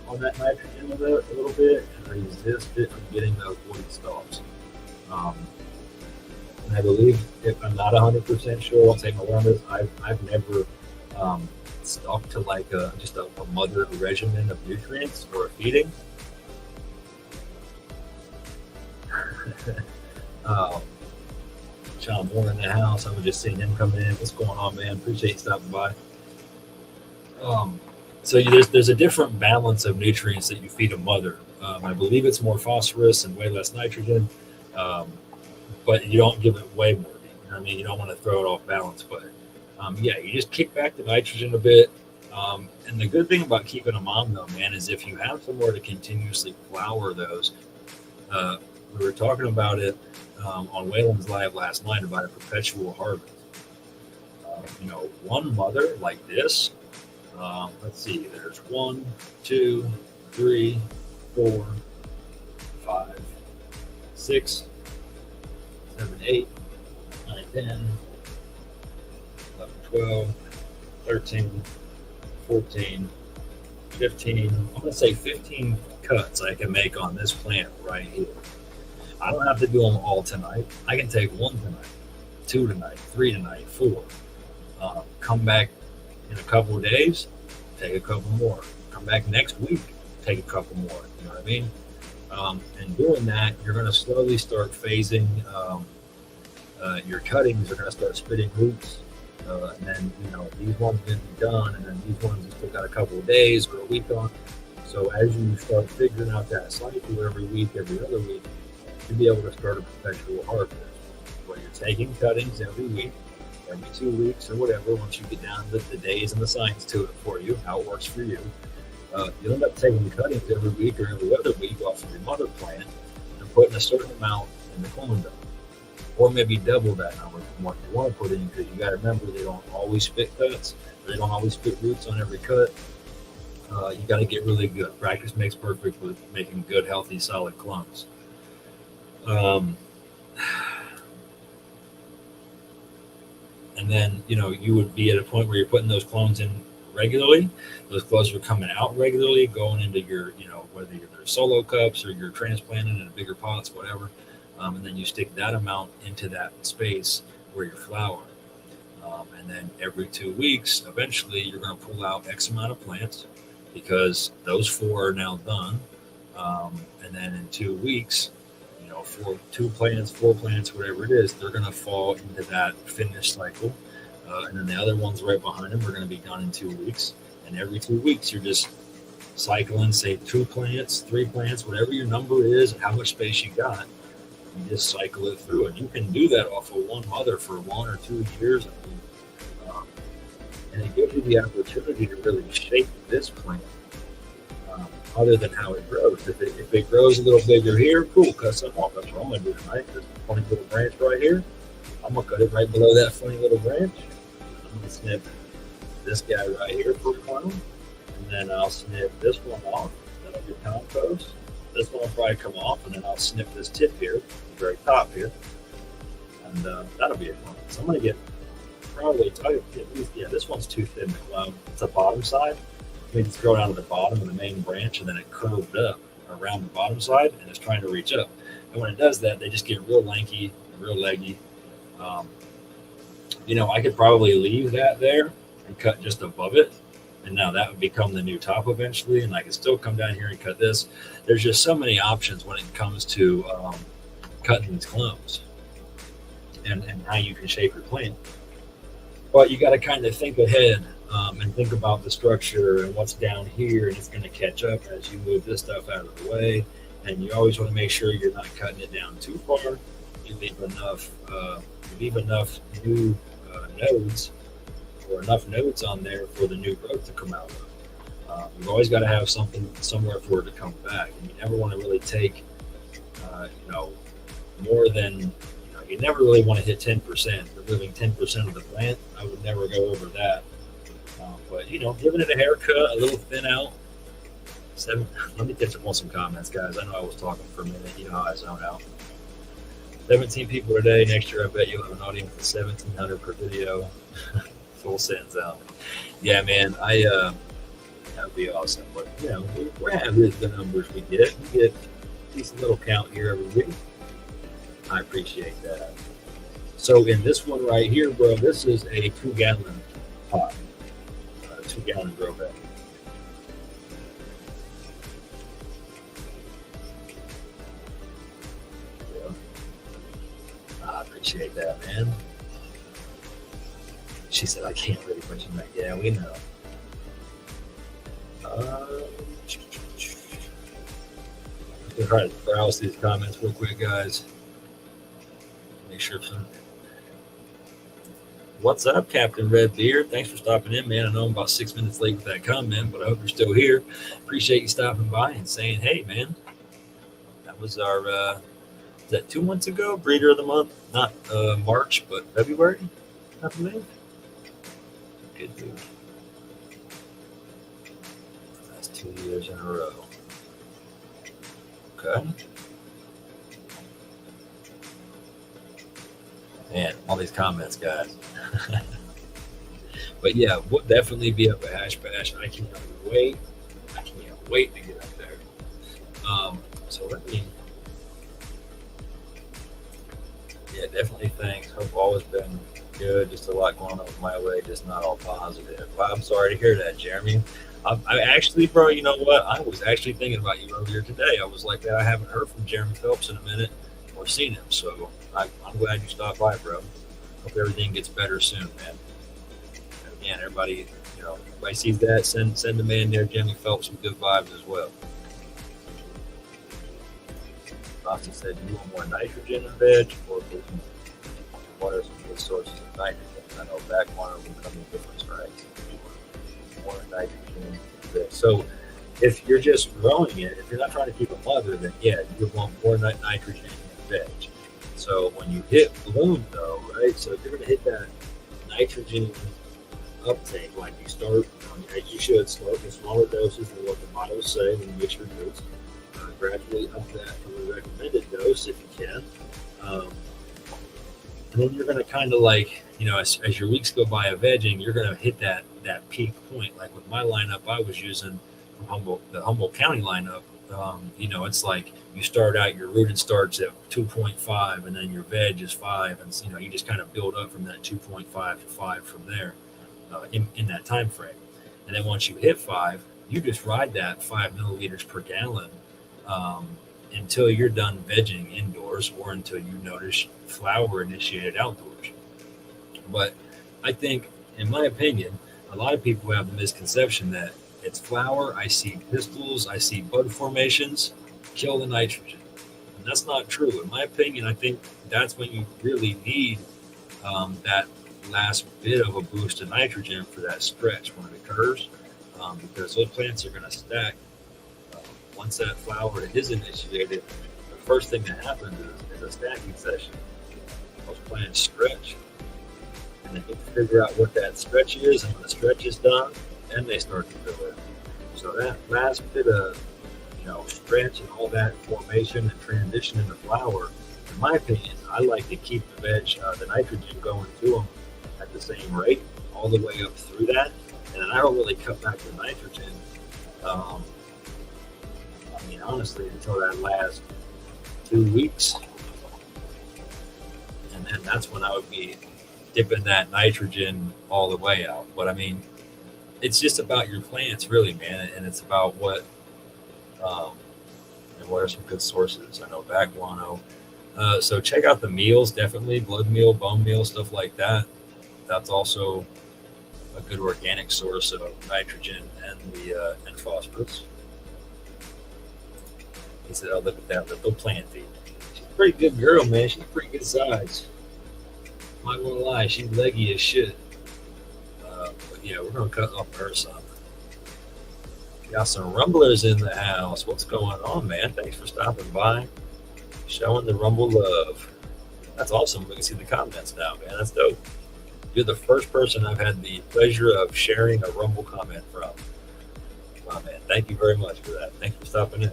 on that nitrogen a little bit and resist it from getting those woody stalks. And I believe, if I'm not 100% sure, I'll take my word on this, I've never stuck to like just a mother regimen of nutrients or feeding. John Moore in the house. I was just seeing him come in. What's going on, man? Appreciate you stopping by. So there's a different balance of nutrients that you feed a mother. I believe it's more phosphorus and way less nitrogen, but you don't give it way more. You know what I mean? You don't want to throw it off balance, but yeah, you just kick back the nitrogen a bit. And the good thing about keeping a mom, though, man, is if you have somewhere to continuously flower those. We were talking about it on Whalen's Live last night about a perpetual harvest. One mother like this. Let's see. There's 1, 2, 3, 4, 5, 6, 7, 8, 9, 10, 11, 12, 13, 14, 15. I'm going to say 15 cuts I can make on this plant right here. I don't have to do them all tonight. I can take 1 tonight, 2 tonight, 3 tonight, 4. Come back in a couple of days, take a couple more. Come back next week, take a couple more. You know what I mean? And doing that, you're going to slowly start phasing. Your cuttings are going to start spitting roots. And then, these ones are going to be done. And then these ones you still got a couple of days or a week on. So as you start figuring out that cycle every week, every other week, you'll be able to start a perpetual harvest where you're taking cuttings every week, every 2 weeks or whatever. Once you get down to the days and the science to it for you, how it works for you, you'll end up taking the cuttings every week or every other week off of your mother plant and putting a certain amount in the clone dome. Or maybe double that number from what you want to put in, because you got to remember they don't always spit cuts. They don't always spit roots on every cut. You got to get really good. Practice makes perfect with making good, healthy, solid clones. And then, you would be at a point where you're putting those clones in regularly. Those clones are coming out regularly, going into your, whether they're solo cups or you're transplanting in bigger pots, whatever. And then you stick that amount into that space where you're flowering. And then every 2 weeks, eventually you're going to pull out X amount of plants because those 4 are now done. And then in 2 weeks, for 2 plants, 4 plants, whatever it is, they're going to fall into that finish cycle. And then the other ones right behind them are going to be done in 2 weeks. And every 2 weeks, you're just cycling, say 2 plants, 3 plants, whatever your number is, and how much space you got. You just cycle it through, and you can do that off of one mother for 1 or 2 years. And it gives you the opportunity to really shape this plant. Other than how it grows. If it grows a little bigger here, cool, cut some off. That's what I'm going to do tonight. This funny little branch right here. I'm going to cut it right below that funny little branch. I'm going to snip this guy right here for a clone. And then I'll snip this one off. That'll be compost. This one will probably come off, and then I'll snip this tip here, the very top here. And that'll be a clone. So I'm going to get probably, this one's too thin to clone. It's the bottom side. We just throw it out of the bottom of the main branch, and then it curved up around the bottom side and it's trying to reach up. And when it does that, they just get real lanky, real leggy. I could probably leave that there and cut just above it. And now that would become the new top eventually. And I could still come down here and cut this. There's just so many options when it comes to cutting these clones. and how you can shape your plant. But you got to kind of think ahead and think about the structure and what's down here, and it's going to catch up as you move this stuff out of the way. And you always want to make sure you're not cutting it down too far. You leave enough new nodes or enough nodes on there for the new growth to come out of. You've always got to have something somewhere for it to come back. And you never want to really take, more than, you never really want to hit 10%, removing 10% of the plant. I would never go over that. But, giving it a haircut, a little thin out. Let me catch up on some comments, guys. I know I was talking for a minute. You know how I zone out. 17 people today. Next year, I bet you'll have an audience of 1,700 per video. Full sentence out. Yeah, man. That would be awesome. But, we're happy with the numbers we get. We get a decent little count here every week. I appreciate that. So in this one right here, bro, this is a 2-gallon pot. 2-gallon grow bag. I appreciate that, man. She said, I can't really put you back. Yeah, we know. I'm trying to browse these comments real quick, guys. Make sure some. What's up, Captain Redbeard? Thanks for stopping in, man. I know I'm about 6 minutes late with that comment, but I hope you're still here. Appreciate you stopping by and saying, hey, man. That was our, is that 2 months ago? Breeder of the month? Not March, but February, I believe. Good dude. That's 2 years in a row. Okay. Man, all these comments, guys. But yeah, we'll definitely be up at Hash Bash. I can't wait. I can't wait to get up there. So let me. Yeah, definitely thanks. Hope all has been good. Just a lot going on my way, just not all positive. Well, I'm sorry to hear that, Jeremy. I actually, bro, you know what? I was actually thinking about you earlier today. I was like, I haven't heard from Jeremy Phelps in a minute or seen him. So I'm glad you stopped by, bro. Hope everything gets better soon, man. And again, everybody, everybody sees that, send the man there, Jeremy Phelps, some good vibes as well. Austin said, you want more nitrogen in veg or what are some good sources of nitrogen? I know backwater will come in different stripes. More nitrogen in veg. So if you're just growing it, if you're not trying to keep a mother, then yeah, you want more nitrogen in veg. So when you hit bloom, though, right? So if you're going to hit that nitrogen uptake, like you start, you should start with smaller doses than what the models say when you mix your roots. Gradually up that from the recommended dose if you can. And then you're going to kind of like, as your weeks go by of vegging, you're going to hit that peak point. Like with my lineup I was using from the Humboldt County lineup, it's like you start out, your rooted starts at 2.5 and then your veg is 5. And, you just kind of build up from that 2.5 to 5 from there in that time frame. And then once you hit 5, you just ride that 5 milliliters per gallon until you're done vegging indoors or until you notice flower initiated outdoors. But I think, in my opinion, a lot of people have the misconception that it's flower, I see pistils, I see bud formations, kill the nitrogen. And that's not true. In my opinion, I think that's when you really need that last bit of a boost of nitrogen for that stretch when it occurs, because those plants are going to stack. Once that flower is initiated, the first thing that happens is a stacking session. Those plants stretch, and they get to figure out what that stretch is, and when the stretch is done, then they start to fill in. So that last bit of stretch and all that formation and transition into flower, in my opinion, I like to keep the the nitrogen going to them at the same rate all the way up through that, and then I don't really cut back the nitrogen. Honestly, until that last 2 weeks. And then that's when I would be dipping that nitrogen all the way out. But it's just about your plants, really, man. And it's about what are some good sources. I know back guano, So check out the meals, definitely blood meal, bone meal, stuff like that. That's also a good organic source of nitrogen and phosphorus. He said, "Oh, look at that little planty. She's a pretty good girl, man. She's pretty good size. I'm not gonna lie, she's leggy as shit. But yeah, we're gonna cut off her some. Got some rumblers in the house. What's going on, man? Thanks for stopping by, showing the rumble love. That's awesome. We can see the comments now, man. That's dope. You're the first person I've had the pleasure of sharing a rumble comment from. Wow, man. Thank you very much for that. Thanks for stopping in.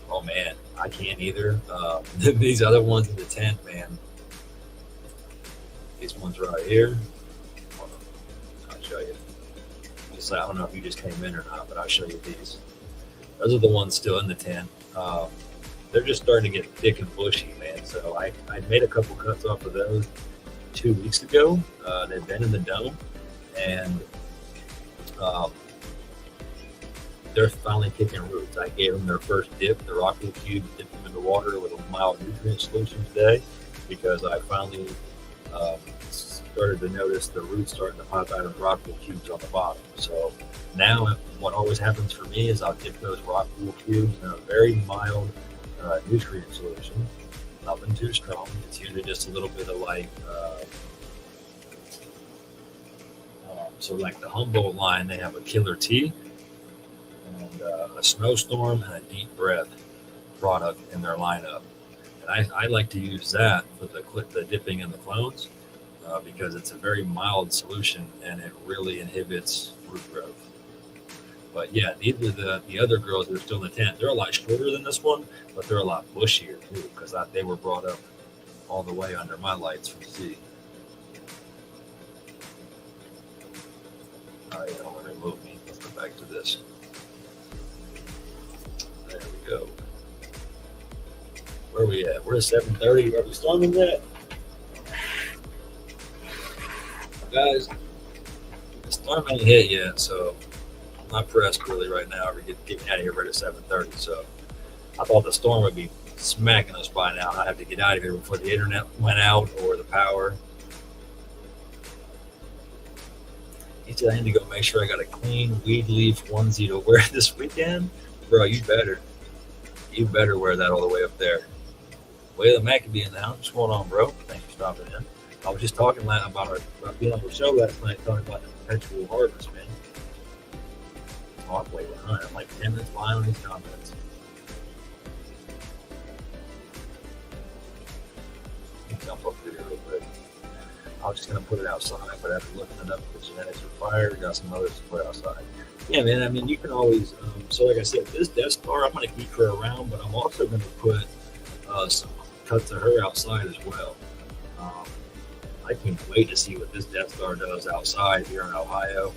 Oh man, I can't either. These other ones in the tent, man. These ones right here. Hold on. I'll show you. I don't know if you just came in or not, but I'll show you these. Those are the ones still in the tent. They're just starting to get thick and bushy, man. So I made a couple cuts off of those 2 weeks ago. They've been in the dome, and they're finally kicking roots. I gave them their first dip, the rockwool cube, dipped them in the water with a mild nutrient solution today, because I finally started to notice the roots starting to pop out of the rockwool cubes on the bottom. So now what always happens for me is I'll dip those rockwool cubes in a very mild nutrient solution, nothing too strong. It's usually just a little bit of like, so like the Humboldt line, they have a killer tea and a snowstorm and a deep breath product in their lineup. And I like to use that for the dipping in the clones because it's a very mild solution and it really inhibits root growth. But yeah, these are the other girls that are still in the tent. They're a lot shorter than this one, but they're a lot bushier too, because they were brought up all the way under my lights from sea. All right, don't want to remove me. Let's go back to this. There we go. Where are we at? We're at 7:30. Are we storming yet? Guys, the storm ain't hit yet, so I'm not pressed really right now. We're getting out of here right at 7:30. So I thought the storm would be smacking us by now. I have to get out of here before the internet went out or the power. He said I need to go make sure I got a clean weed leaf onesie to wear this weekend. Bro, you better. You better wear that all the way up there. Way the Maccabee in the house. What's going on, bro? Thanks for stopping in. I was just talking about being on the show last night, talking about the perpetual harvest, man. Oh, I'm way behind. I'm like 10 minutes behind on these comments. Let me jump up here real quick. I was just going to put it outside, but after looking it up, the genetics are fire. We got some others to put outside. Yeah, man, I mean, you can always, so like I said, this Death Star, I'm going to keep her around, but I'm also going to put some cuts of her outside as well. I can't wait to see what this Death Star does outside here in Ohio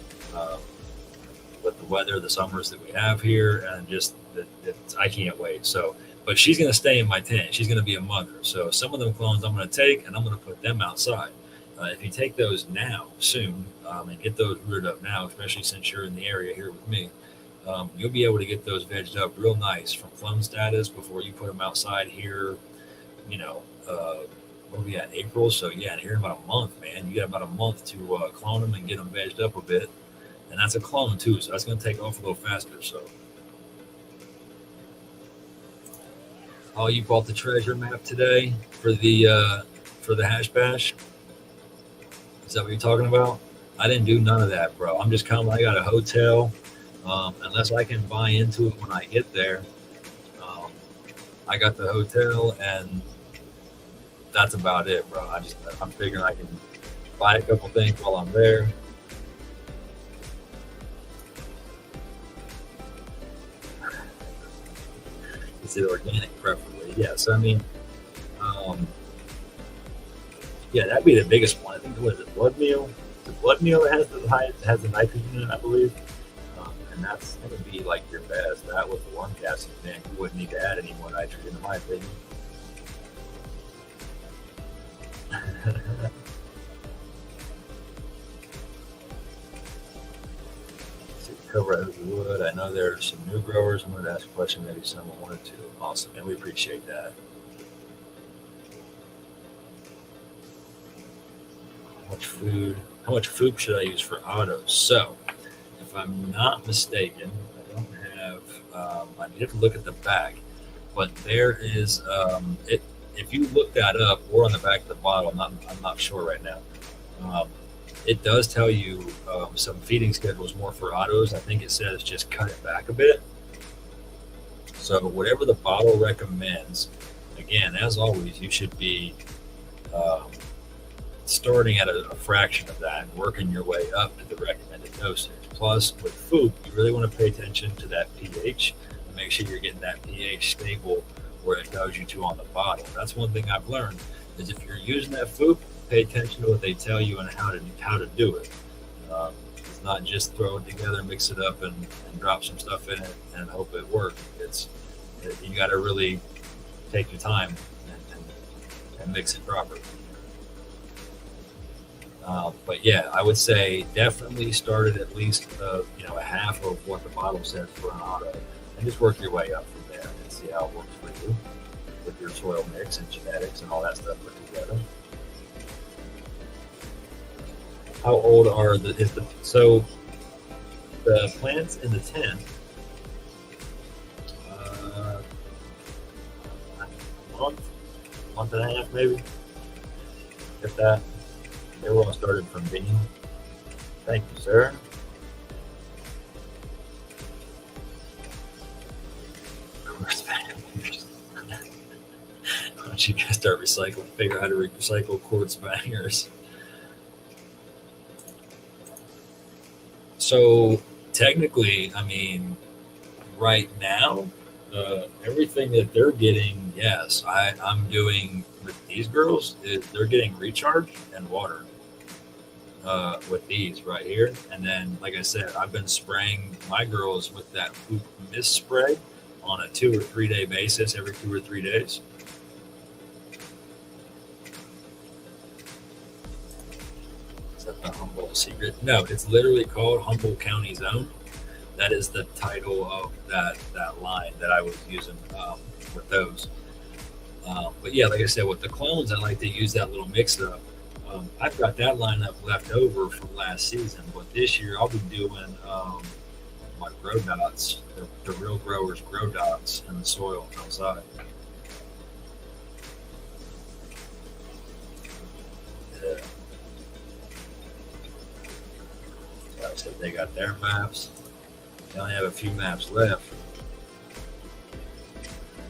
with the weather, the summers that we have here, and just I can't wait. So, but she's going to stay in my tent. She's going to be a mother. So some of them clones I'm going to take, and I'm going to put them outside. If you take those now, soon, and get those rooted up now, especially since you're in the area here with me, you'll be able to get those vegged up real nice from clone status before you put them outside here, you know, what are we at, April? So yeah, here in about a month, man, you got about a month to clone them and get them vegged up a bit. And that's a clone too, so that's going to take off a little faster. So, oh, you bought the treasure map today for the hash bash? Is that what you're talking about? I didn't do none of that, bro. I'm just coming. I got a hotel. Unless I can buy into it when I get there, I got the hotel, and that's about it, bro. I'm figuring I can buy a couple things while I'm there. Is it organic, preferably? Yes. I mean, yeah, that'd be the biggest one. I think what is it, blood meal? The blood meal that has the nitrogen in it, I believe. And that's going to be like your best. That with the worm casting tank, you wouldn't need to add any more nitrogen, in my opinion. cover it as we would. I know there are some new growers. I'm going to ask a question, maybe someone wanted to. Awesome, and we appreciate that. How much Foop should I use for autos? So, if I'm not mistaken, I don't have, I need to look at the back, but there is, if you look that up or on the back of the bottle, I'm not sure right now. It does tell you some feeding schedules more for autos. I think it says just cut it back a bit. So whatever the bottle recommends, again, as always, you should be starting at a fraction of that and working your way up to the recommended dosage. Plus, with Foop, you really want to pay attention to that pH and make sure you're getting that pH stable where it tells you to on the bottle. That's one thing I've learned is if you're using that Foop, pay attention to what they tell you and how to do it. It's not just throw it together, mix it up, and drop some stuff in it and hope it works. You got to really take your time and mix it properly. But yeah, I would say definitely start at least a half of what the bottle says for an auto, and just work your way up from there and see how it works for you with your soil mix and genetics and all that stuff put together. How old so the plants in the tent? Month and a half maybe, if that. They were all started from bean. Thank you, sir. Quartz bangers. Why don't you guys start recycling? Figure out how to recycle quartz bangers. So technically, I mean, right now, everything that they're getting, yes, I'm doing with these girls is they're getting recharge and water with these right here. And then, like I said, I've been spraying my girls with that Foop mist spray on a 2 or 3 day basis every 2 or 3 days. Is that the Humboldt secret? No, it's literally called Humboldt County Zone. That is the title of that line that I was using with those. But yeah, like I said, with the clones, I like to use that little mix-up. I've got that lineup left over from last season, but this year I'll be doing my grow dots, the real growers grow dots in the soil outside. Yeah. Like I said, they got their maps. They only have a few maps left.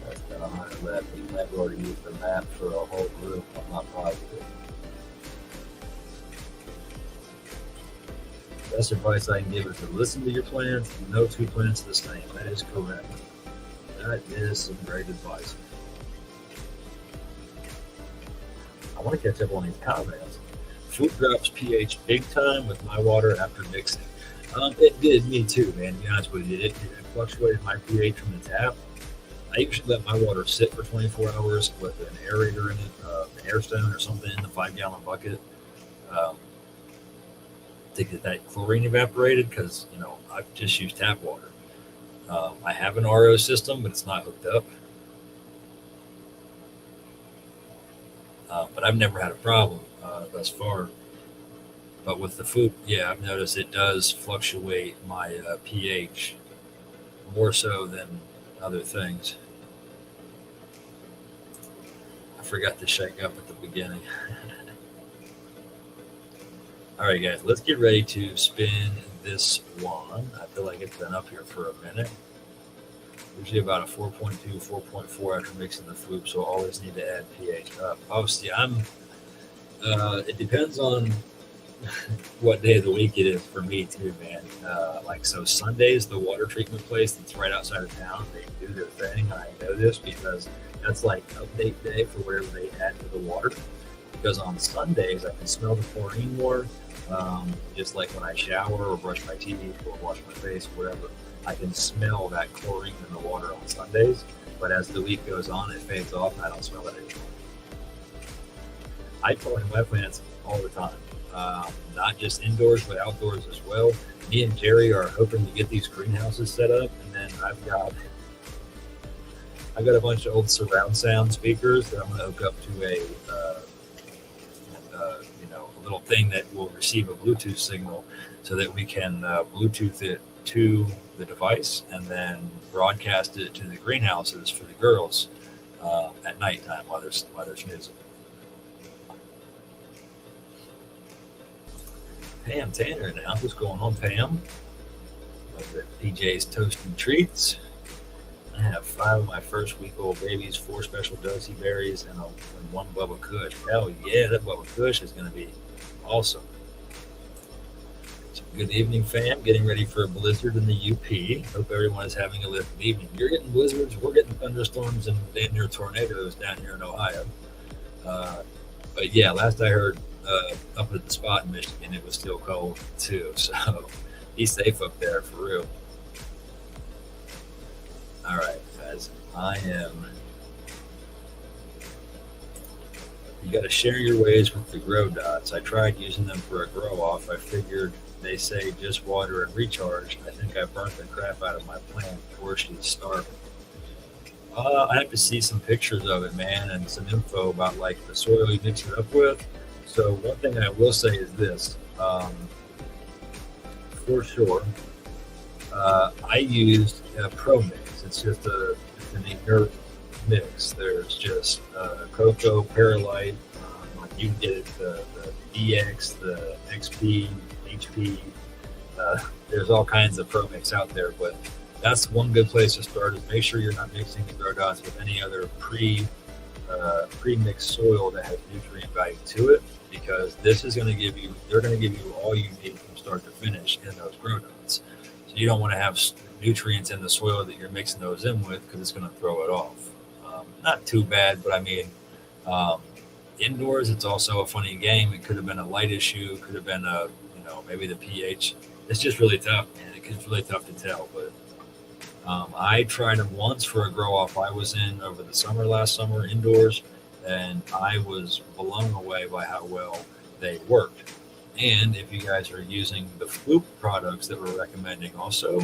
That's got 100 left. You might have already used the map for a whole group. I'm not positive. Best advice I can give is to listen to your plants and know 2 plants the same. That is correct. That is some great advice. I want to catch up on these comments. Foop drops pH big time with my water after mixing. It did me too, man. To be honest with you, it fluctuated my pH from the tap. I usually let my water sit for 24 hours with an aerator in it, an air stone or something in the 5-gallon bucket to get that chlorine evaporated because, I just use tap water. I have an RO system, but it's not hooked up. But I've never had a problem thus far. But with the Foop, yeah, I've noticed it does fluctuate my pH more so than other things. I forgot to shake up at the beginning. All right, guys, let's get ready to spin this one. I feel like it's been up here for a minute. Usually about a 4.2, 4.4 after mixing the Foop, so I always need to add pH up. Oh, see, it depends on what day of the week it is for me too, man. So Sundays, the water treatment place that's right outside of town, they do their thing. I know this because that's like update day for whatever they add to the water. Because on Sundays, I can smell the chlorine more. Just like when I shower or brush my teeth or wash my face, whatever, I can smell that chlorine in the water on Sundays. But as the week goes on, it fades off and I don't smell it anymore. I chlorine my plants all the time. not just indoors, but outdoors as well. Me and Jerry are hoping to get these greenhouses set up, and then I've got a bunch of old surround sound speakers that I'm going to hook up to a little thing that will receive a Bluetooth signal, so that we can Bluetooth it to the device and then broadcast it to the greenhouses for the girls at nighttime while they're snoozing. Pam Tanner now. What's going on, Pam? Over at PJ's Toasty Treats. I have 5 of my first week-old babies, 4 special dosey berries, and 1 Bubba Kush. Hell yeah, that Bubba Kush is going to be awesome. So good evening, fam. Getting ready for a blizzard in the UP. Hope everyone is having a good evening. You're getting blizzards. We're getting thunderstorms and damn near tornadoes down here in Ohio. But yeah, last I heard, up at the spot in Michigan, it was still cold too. So be safe up there for real. All right, guys. You got to share your ways with the grow dots. I tried using them for a grow off. I figured they say just water and recharge. I think I burnt the crap out of my plant before she's starving. I have to see some pictures of it, man, and some info about like the soil you mix it up with. So one thing I will say is this, for sure, I used Pro Mix. It's just an inert mix. There's just cocoa, perlite, you can get it, the EX, the XP, HP. There's all kinds of Pro Mix out there, but that's one good place to start. Is make sure you're not mixing the grow dots with any other pre-mixed soil that has nutrient value to it, because this is going to give you, they're going to give you all you need from start to finish in those grow dots. So you don't want to have nutrients in the soil that you're mixing those in with, because it's going to throw it off. Not too bad, but I mean, indoors, it's also a funny game. It could have been a light issue, could have been maybe the pH. It's just really tough, man. It's really tough to tell, but I tried them once for a grow off I was in over the last summer indoors, and I was blown away by how well they worked. And if you guys are using the Foop products that we're recommending also,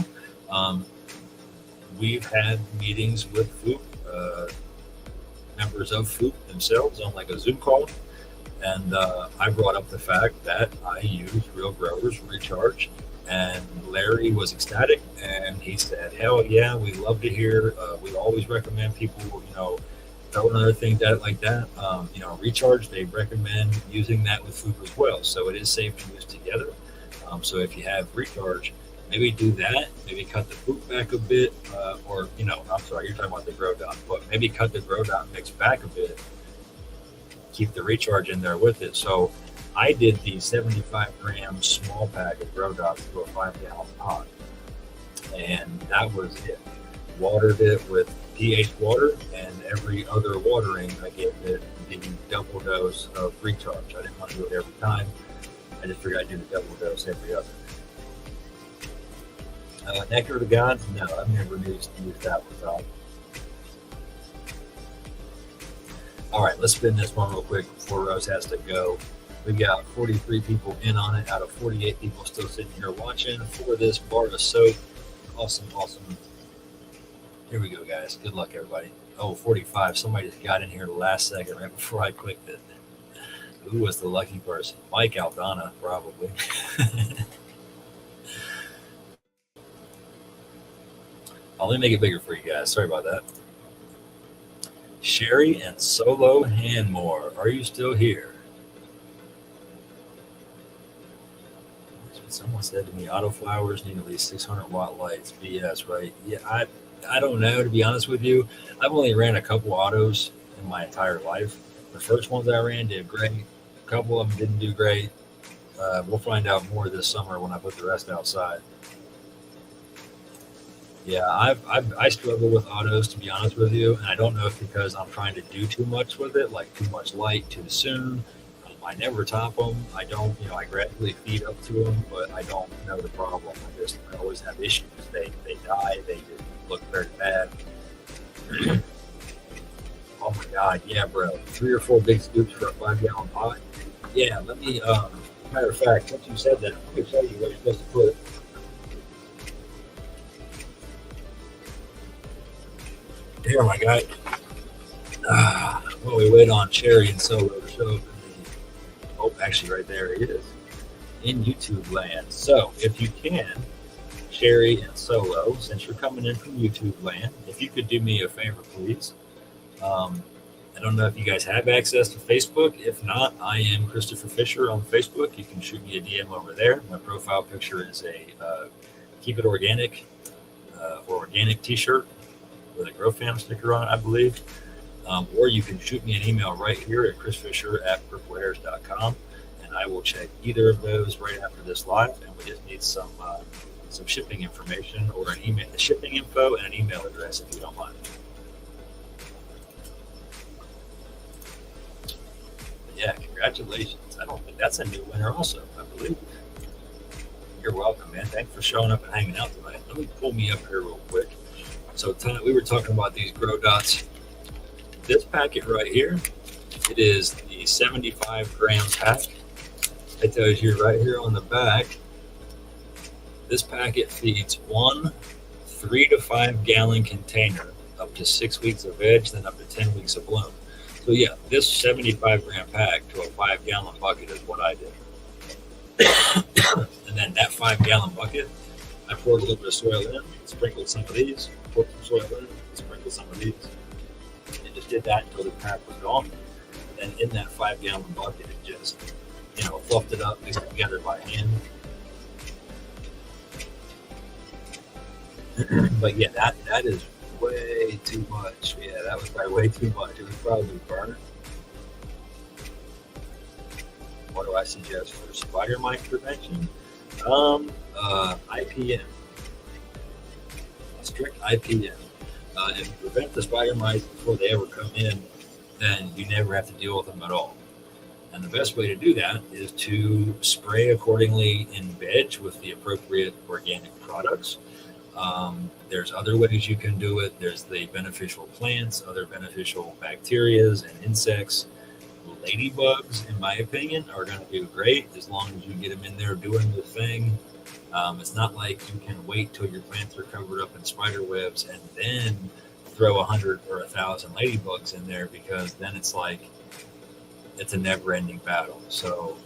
we've had meetings with Foop, members of Foop themselves on like a Zoom call. And I brought up the fact that I use Real Growers Recharge, and Larry was ecstatic, and he said, hell yeah, we love to hear, we always recommend people, throw another thing at it like that. Recharge, they recommend using that with Foop as well. So it is safe to use together. So if you have Recharge, maybe do that, maybe cut the Foop back a bit, or, I'm sorry, you're talking about the grow dot, but maybe cut the grow dot mix back a bit, keep the Recharge in there with it. So I did the 75-gram small pack of grow dots to a 5-gallon pot, and that was it. Watered it with pH water, and every other watering, I gave it the double dose of Recharge. I didn't want to do it every time. I just figured I'd do the double dose every other. Nectar of the Gods? No, I've never used that one. All right, let's spin this one real quick before Rose has to go. We've got 43 people in on it out of 48 people still sitting here watching for this bar of soap. Awesome. Here we go, guys. Good luck, everybody. Oh, 45. Somebody just got in here the last second right before I clicked it. Who was the lucky person? Mike Aldana, probably. Let me make it bigger for you guys. Sorry about that. Sherry and Solo Hanmore, are you still here? Someone said to me, autoflowers need at least 600 watt lights. BS, right? Yeah, I don't know, to be honest with you. I've only ran a couple autos in my entire life. The first ones I ran did great. A couple of them didn't do great. We'll find out more this summer when I put the rest outside. Yeah, I struggle with autos, to be honest with you, and I don't know if because I'm trying to do too much with it, like too much light too soon. I never top them. I don't, I gradually feed up to them, but I don't know the problem. I always have issues. They die. They just look very bad. Oh my God, yeah, bro. 3 or 4 big scoops for a 5-gallon pot. Yeah, let me matter of fact, once you said that, I'm going to tell you what you're supposed to put. Here, my guy. Well, we wait on Cherry and Solo to show up. Oh, actually, right there he is in YouTube land. So, if you can, Cherry and Solo, since you're coming in from YouTube land, if you could do me a favor, please. I don't know if you guys have access to Facebook. If not, I am Christopher Fisher on Facebook. You can shoot me a DM over there. My profile picture is a Keep It Organic or Organic t-shirt with a Growfam sticker on it, I believe. Or you can shoot me an email right here at chrisfisher@purpleharez.com, and I will check either of those right after this live. And we just need some shipping information or an email, the shipping info and an email address if you don't mind. Yeah, congratulations. I don't think that's a new winner also, I believe. You're welcome, man. Thanks for showing up and hanging out tonight. Let me pull me up here real quick. So tonight we were talking about these grow dots. This packet right here, it is the 75 gram pack. It tells you right here on the back, this packet feeds one 3 to 5 gallon container up to 6 weeks of veg, then up to 10 weeks of bloom. So yeah, this 75 gram pack to a 5 gallon bucket is what I did. And then that 5 gallon bucket, I poured a little bit of soil in, sprinkled some of these, poured some soil in, sprinkled some of these. And just did that until the pack was gone. And in that 5 gallon bucket, it just, fluffed it up, mixed it together by hand. But yeah, that is way too much. Yeah, that was probably way too much. It was probably burnt. What do I suggest for spider mite prevention? IPM. Strict IPM. If you prevent the spider mites before they ever come in, then you never have to deal with them at all. And the best way to do that is to spray accordingly in veg with the appropriate organic products. There's other ways you can do it. There's the beneficial plants, other beneficial bacterias and insects. Ladybugs, in my opinion, are going to do great as long as you get them in there doing the thing. It's not like you can wait till your plants are covered up in spider webs and then throw 100 or 1,000 ladybugs in there, because then it's like it's a never-ending battle. So,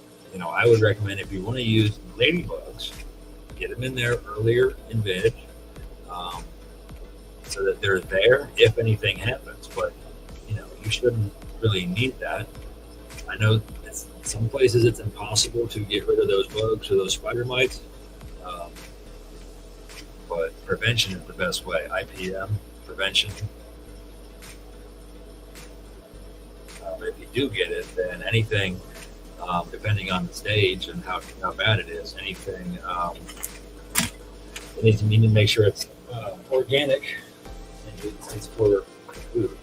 I would recommend, if you want to use ladybugs, get them in there earlier in veg, so that they're there if anything happens. But you shouldn't really need that. I know some places it's impossible to get rid of those bugs or those spider mites, but prevention is the best way. IPM prevention. If you do get it, then anything, depending on the stage and how bad it is, anything, you need to make sure it's organic and it's for food.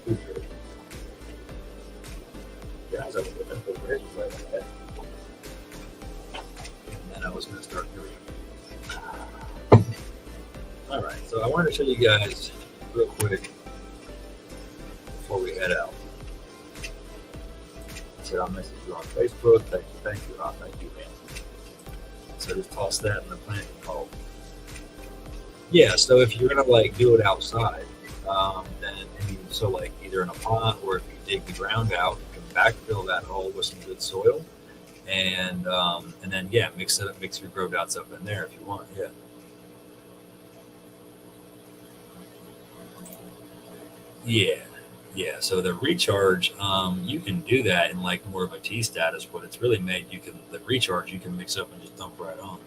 Food grade. Yeah, I was able to put that right like that. And then I was going to start doing it. All right, so I wanted to show you guys real quick before we head out. So I'll message you on Facebook. Thank you. Oh, thank you, man. So just toss that in the plant hole. Yeah, so if you're gonna do it outside, then either in a pot, or if you dig the ground out, you can backfill that hole with some good soil, and then mix your grow dots up in there if you want. Yeah. So the recharge, you can do that in more of a tea status, but it's really made the recharge you can mix up and just dump right on.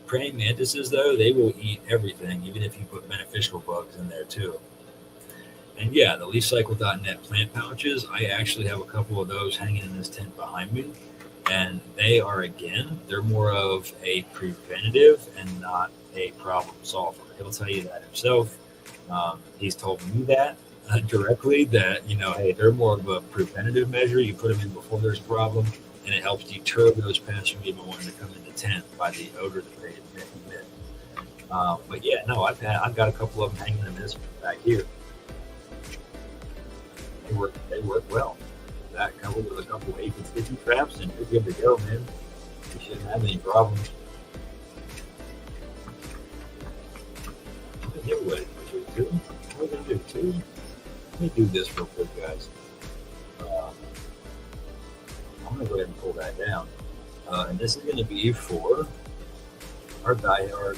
Praying mantises, though, they will eat everything, even if you put beneficial bugs in there too. And the LeafCycle.net plant pouches, I actually have a couple of those hanging in this tent behind me, and they're more of a preventative and not a problem solver. He'll tell you that himself. He's told me that directly, that hey, they're more of a preventative measure. You put them in before there's a problem, and it helps deter those pests from even wanting to come in the tent by the odor that they emit. I've got a couple of them hanging in this back here. They work well. that, coupled with a couple of 8 and sticky traps, and you're good to go, man. You shouldn't have any problems. Giveaway. Two. What are we gonna do? Two. Let me do this real quick, guys. I'm gonna go ahead and pull that down, and this is gonna be for our diehard,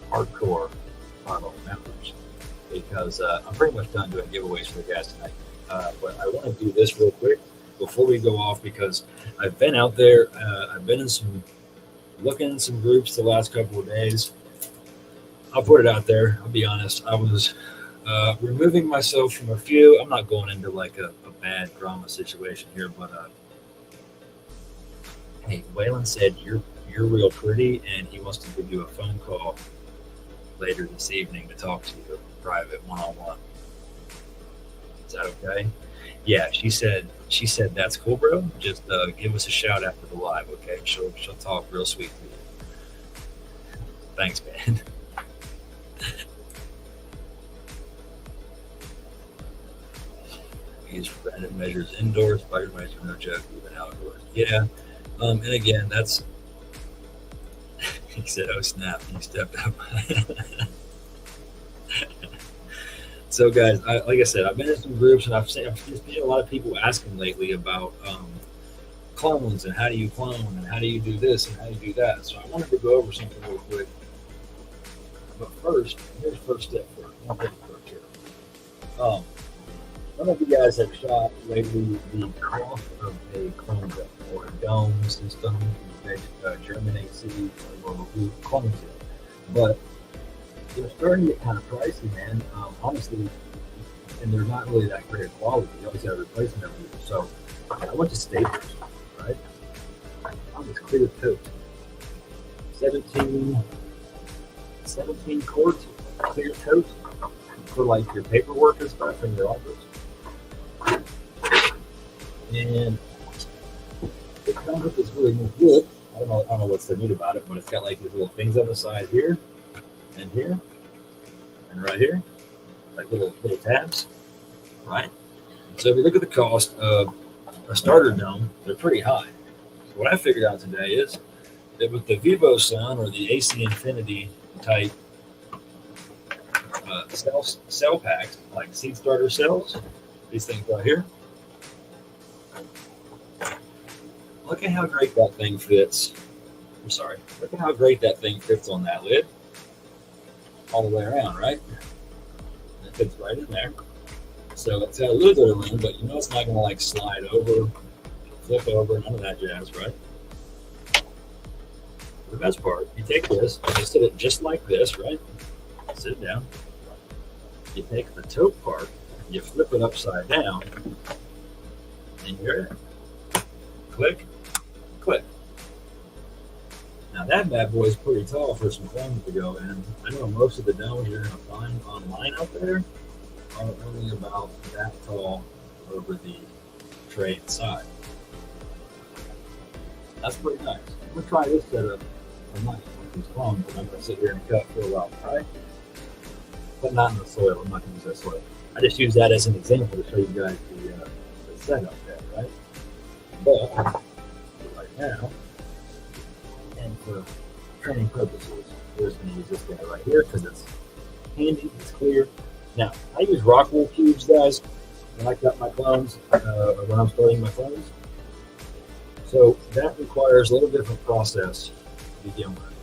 hardcore model members, because I'm pretty much done doing giveaways for the guys tonight. But I want to do this real quick before we go off, because I've been out there. I've been looking in some groups the last couple of days. I'll put it out there. I'll be honest. I was removing myself from a few. I'm not going into like a bad drama situation here, but hey, Waylon said you're real pretty, and he wants to give you a phone call later this evening to talk to you, private, one-on-one. Is that okay? Yeah, she said that's cool, bro. Just give us a shout after the live, okay? She'll talk real sweet to you. Thanks, man. Use preventive measures indoors, fire measures, no joke, even outdoors. Yeah. And again, that's he said, oh snap, you stepped up. So guys, like I said, I've been in some groups, and I've seen a lot of people asking lately about clones, and how do you clone, and how do you do this, and how do you do that. So I wanted to go over something real quick. But first, here's the first step for it. Some of you guys have shot lately the cost of a clone dome or a dome system, germinate seed, or clone seed. But they're starting to get kind of pricey, man. Honestly, and they're not really that great quality. You always got to replace them every year. So I went to Staples, right? I found this clear tote, 17 quarts clear tote for like your paperwork and stuff in your office. And it comes with this really neat look. I don't know what's so neat about it, but it's got like these little things on the side here, and right here, like little tabs, right? So if you look at the cost of a starter dome, they're pretty high. So what I figured out today is that with the Vivo Sun or the AC Infinity type cell packs, like seed starter cells, these things right here. Look at how great that thing fits. Look at how great that thing fits on that lid. All the way around, right? It fits right in there. So it's got a little bit of room, but you know it's not going to like slide over, flip over, none of that jazz, right? The best part, you take this, you sit it just like this, right? Sit it down. You take the tote part, you flip it upside down, and you're in. Click, click. Now that bad boy is pretty tall for some clones to go in. I know most of the domes you're going to find online out there are only about that tall over the tray inside. That's pretty nice. I'm going to try this setup tonight with these clones, and I'm going to sit here and cut for a while, right? But not in the soil. I'm not going to use that soil. I just use that as an example to show you guys the setup there, right? But right now, and for training purposes, we're just going to use this guy right here because it's handy, it's clear. Now, I use rockwool cubes, guys, when I cut my clones, or when I'm starting my clones. So that requires a little different process to begin with.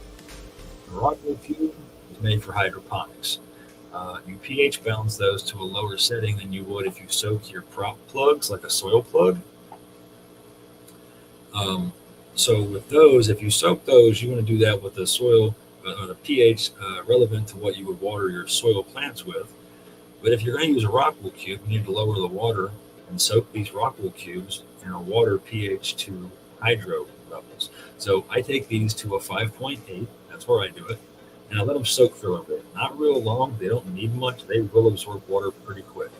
The rockwool cube is made for hydroponics. You pH balance those to a lower setting than you would if you soaked your prop plugs, like a soil plug. So with those, if you soak those, you want to do that with the soil or the pH relevant to what you would water your soil plants with. But if you're going to use a rockwool cube, you need to lower the water and soak these rockwool cubes in a water pH to hydro levels. So I take these to a 5.8. That's where I do it. And I let them soak for a little bit. Not real long. They don't need much. They will absorb water pretty quick.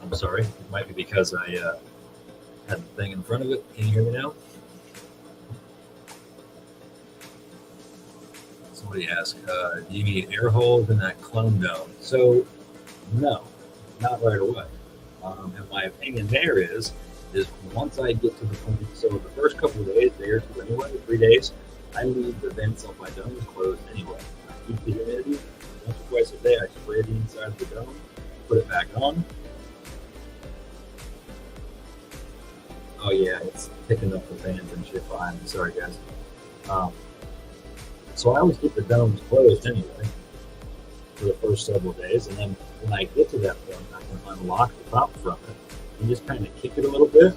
I'm sorry. It might be because I had the thing in front of it. Can you hear me now? Somebody asked, do you need air holes in that clone dome? So, no, not right away. And my opinion there is once I get to the point, so the first couple of days, day or two anyway, 3 days, I leave the vents of my domes closed anyway. I keep the humidity. Once or twice a day, I spray the inside of the dome, put it back on. Oh yeah, it's picking up the fans and shit behind me. Sorry guys. So I always keep the domes closed anyway for the first several days, and then when I get to that point, I can unlock the top from it and just kind of kick it a little bit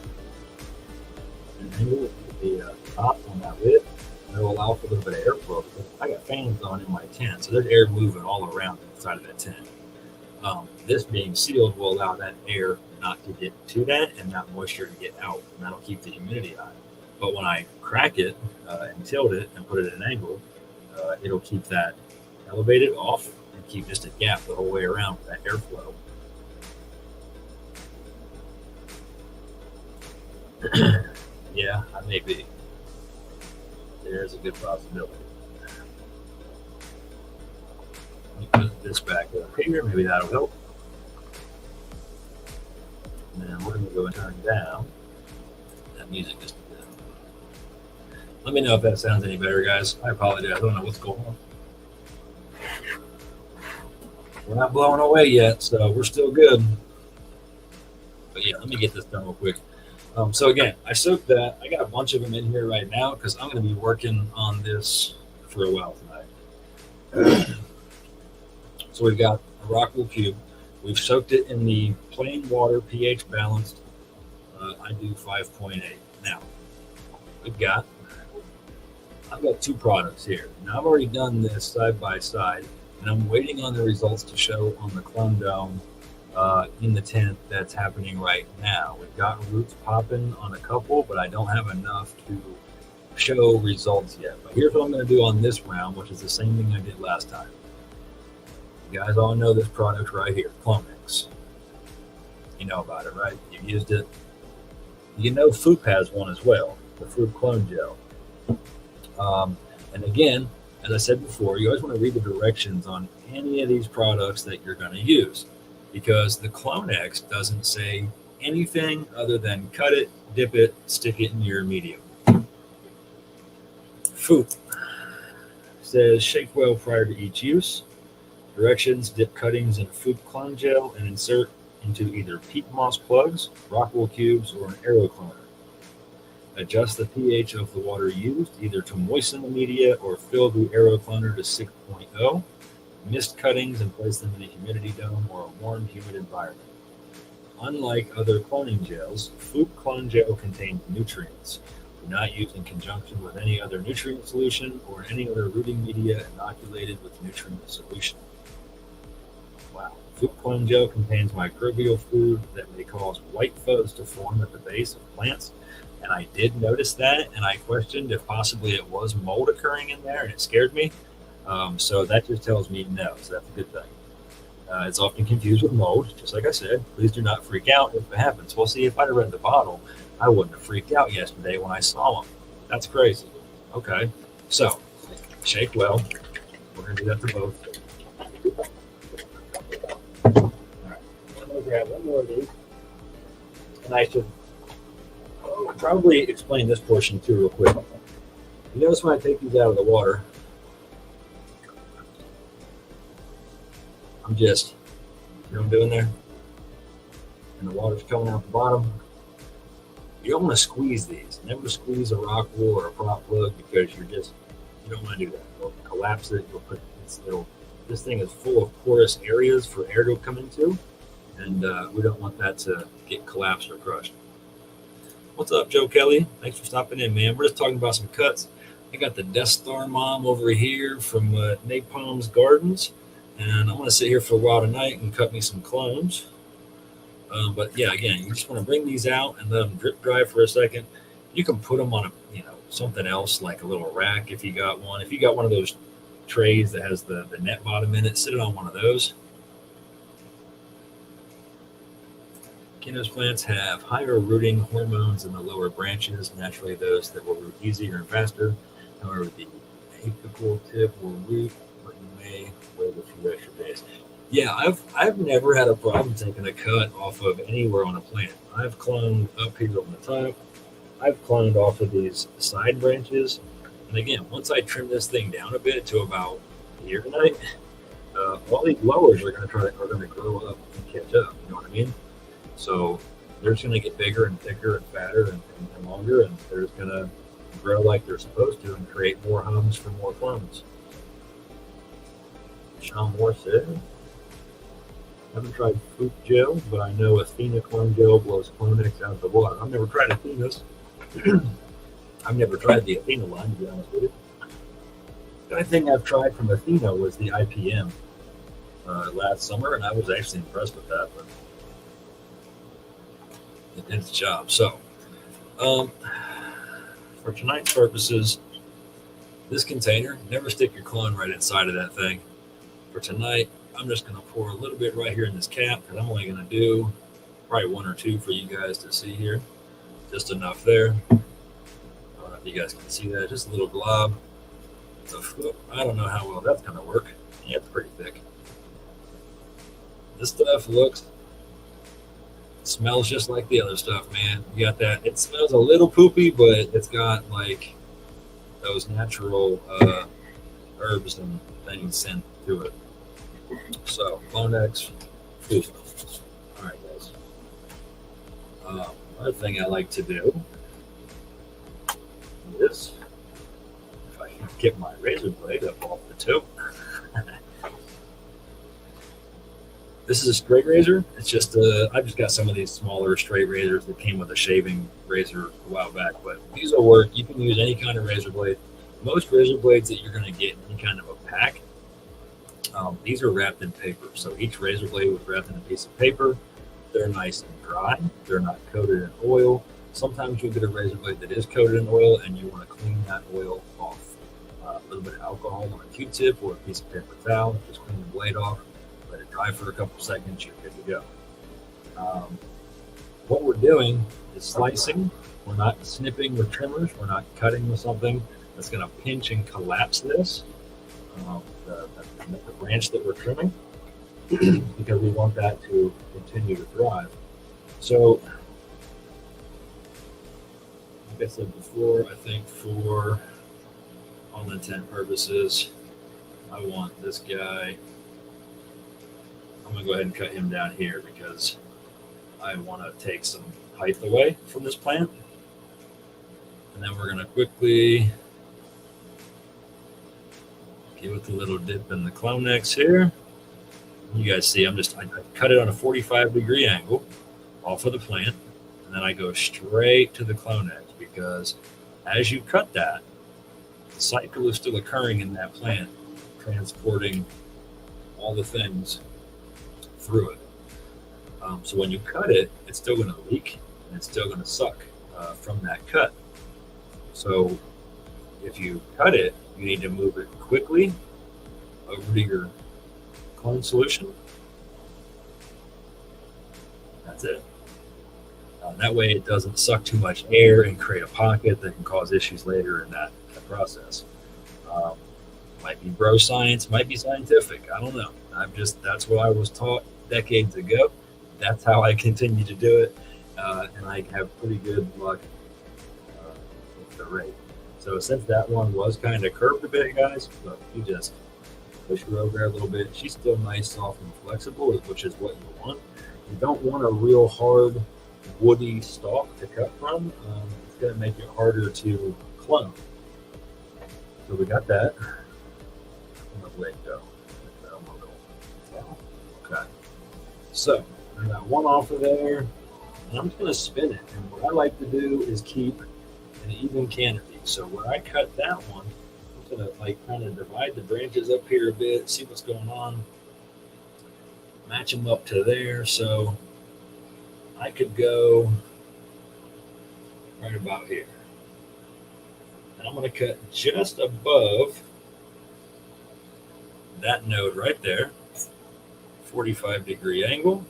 and angle the top on that lid, and it'll allow for a little bit of airflow. I got fans on in my tent, so there's air moving all around inside of that tent. This being sealed will allow that air not to get to that and that moisture to get out, and that'll keep the humidity high. But when I crack it and tilt it and put it at an angle, it'll keep that elevated off and keep just a gap the whole way around for that airflow. Yeah, I may be. There's a good possibility. Let me put this back up here. Maybe that'll help. And then we're going to go and turn down that music just a bit. Let me know if that sounds any better, guys. I apologize. I don't know what's going on. We're not blowing away yet, so we're still good. But yeah, let me get this done real quick. So again, I soaked that. I got a bunch of them in here right now because I'm going to be working on this for a while tonight. So we've got a rockwool cube. We've soaked it in the plain water, pH balanced. I do 5.8. Now, I've got two products here. Now I've already done this side by side, and I'm waiting on the results to show on the clone dome in the tent that's happening right now. We've got roots popping on a couple, but I don't have enough to show results yet. But here's what I'm going to do on this round, which is the same thing I did last time. You guys all know this product right here, clonex. You know about it, right? You've used it. You know Foop has one as well, the Foop clone gel. And again, as I said before, you always want to read the directions on any of these products that you're going to use, because the clonex doesn't say anything other than cut it, dip it, stick it in your medium. Foop says shake well prior to each use. Directions: dip cuttings in Foop clone gel and insert into either peat moss plugs, rockwool cubes, or an aero cloner. Adjust the pH of the water used, either to moisten the media or fill the aero cloner to 6.0. Mist cuttings and place them in a humidity dome or a warm, humid environment. Unlike other cloning gels, Foop clone gel contains nutrients. Do not use in conjunction with any other nutrient solution or any other rooting media inoculated with nutrient solution. Wow. Foop clone gel contains microbial food that may cause white fuzz to form at the base of plants. And I did notice that, and I questioned if possibly it was mold occurring in there, and it scared me. So that just tells me no, so that's a good thing. It's often confused with mold, just like I said. Please do not freak out if it happens. Well, see, if I'd have read the bottle, I wouldn't have freaked out yesterday when I saw them. That's crazy. Okay, so shake well. We're going to do that to both. All right, I'm going to grab one more of these, and I should probably explain this portion too real quick. You notice when I take these out of the water, I'm just, you know what I'm doing there? And the water's coming out the bottom. You don't want to squeeze these. Never squeeze a rock wool or a prop plug, because you don't want to do that. You'll collapse it. This thing is full of porous areas for air to come into, and we don't want that to get collapsed or crushed. What's up, Joe Kelly? Thanks for stopping in, man. We're just talking about some cuts. I got the Death Star Mom over here from Napalm's Gardens, and I'm going to sit here for a while tonight and cut me some clones. But yeah, again, you just want to bring these out and let them drip dry for a second. You can put them on something else, like a little rack if you got one. If you got one of those trays that has the net bottom in it, sit it on one of those. Cannabis plants have higher rooting hormones in the lower branches. Naturally, those that will root easier and faster. However, the apical tip will root, but you may wait a few extra days. Yeah, I've never had a problem taking a cut off of anywhere on a plant. I've cloned up here on the top. I've cloned off of these side branches. And again, once I trim this thing down a bit to about here tonight, all these lowers are going to grow up and catch up. You know what I mean? So they're just going to get bigger and thicker and fatter and longer, and they're just going to grow like they're supposed to and create more homes for more clones. Sean Moore said, haven't tried Foop gel, but I know Athena clone gel blows clonex out of the water. I've never tried Athena's. I've never tried the Athena line, to be honest with you. The only thing I've tried from Athena was the IPM last summer, and I was actually impressed with that, but it did its job. So, for tonight's purposes, this container, never stick your clone right inside of that thing. For tonight, I'm just going to pour a little bit right here in this cap, because I'm only going to do probably one or two for you guys to see here. Just enough there. I don't know if you guys can see that. Just a little glob. I don't know how well that's going to work. Yeah, it's pretty thick. This stuff smells just like the other stuff, man. You got that. It smells a little poopy, but it's got like those natural herbs and things sent to it. So, clonex, Foop. All right, guys. Another thing I like to do is, if I can get my razor blade up off the tube. This is a straight razor. It's just I've just got some of these smaller straight razors that came with a shaving razor a while back, but these will work. You can use any kind of razor blade. Most razor blades that you're going to get in any kind of a pack, these are wrapped in paper. So each razor blade was wrapped in a piece of paper. They're nice and dry. They're not coated in oil. Sometimes you'll get a razor blade that is coated in oil, and you want to clean that oil off. A little bit of alcohol on a Q-tip or a piece of paper towel. Just clean the blade off. Let it dry for a couple seconds. You're good to go. What we're doing is slicing. We're not snipping with trimmers. We're not cutting with something that's going to pinch and collapse this. The branch that we're trimming, because we want that to continue to thrive. So, like I said before, I think for all intent purposes, I want this guy. I'm going to go ahead and cut him down here because I want to take some height away from this plant. And then we're going to quickly give it a little dip in the clonex here. You guys see, I cut it on a 45-degree angle off of the plant, and then I go straight to the clonex, because as you cut that, the cycle is still occurring in that plant, transporting all the things through it. So when you cut it, it's still going to leak, and it's still going to suck from that cut. So if you cut it, you need to move it quickly over to your clone solution. That's it. That way it doesn't suck too much air and create a pocket that can cause issues later in that process. Might be bro science, might be scientific. I don't know. That's what I was taught decades ago. That's how I continue to do it. And I have pretty good luck with the rate. So since that one was kind of curved a bit, guys, but you just push her over there a little bit. She's still nice, soft, and flexible, which is what you want. You don't want a real hard, woody stalk to cut from. It's going to make it harder to clone. So we got that. I'm going to let go. Okay. So I got one off of there, and I'm just going to spin it. And what I like to do is keep an even canopy. So where I cut that one, I'm going to kind of divide the branches up here a bit, see what's going on, match them up to there. So I could go right about here. And I'm going to cut just above that node right there, 45-degree angle.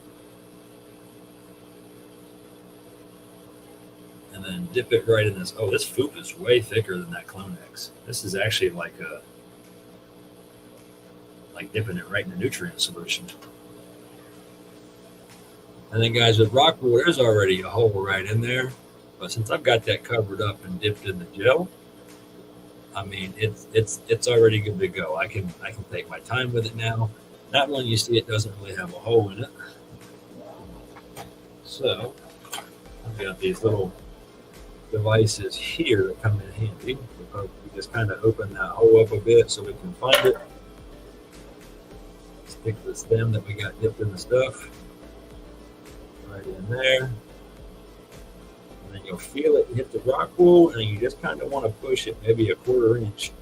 And then dip it right in this. Oh, this Foop is way thicker than that clonex. This is actually like like dipping it right in the nutrient solution. And then guys, with rockwool, there's already a hole right in there. But since I've got that covered up and dipped in the gel, I mean, it's already good to go. I can take my time with it now. That one, you see, it doesn't really have a hole in it. So I've got these little devices here that come in handy. We just kind of open that hole up a bit so we can find it. Stick the stem that we got dipped in the stuff right in there. And then you'll feel it hit the rockwool, and you just kind of want to push it maybe a 1/4 inch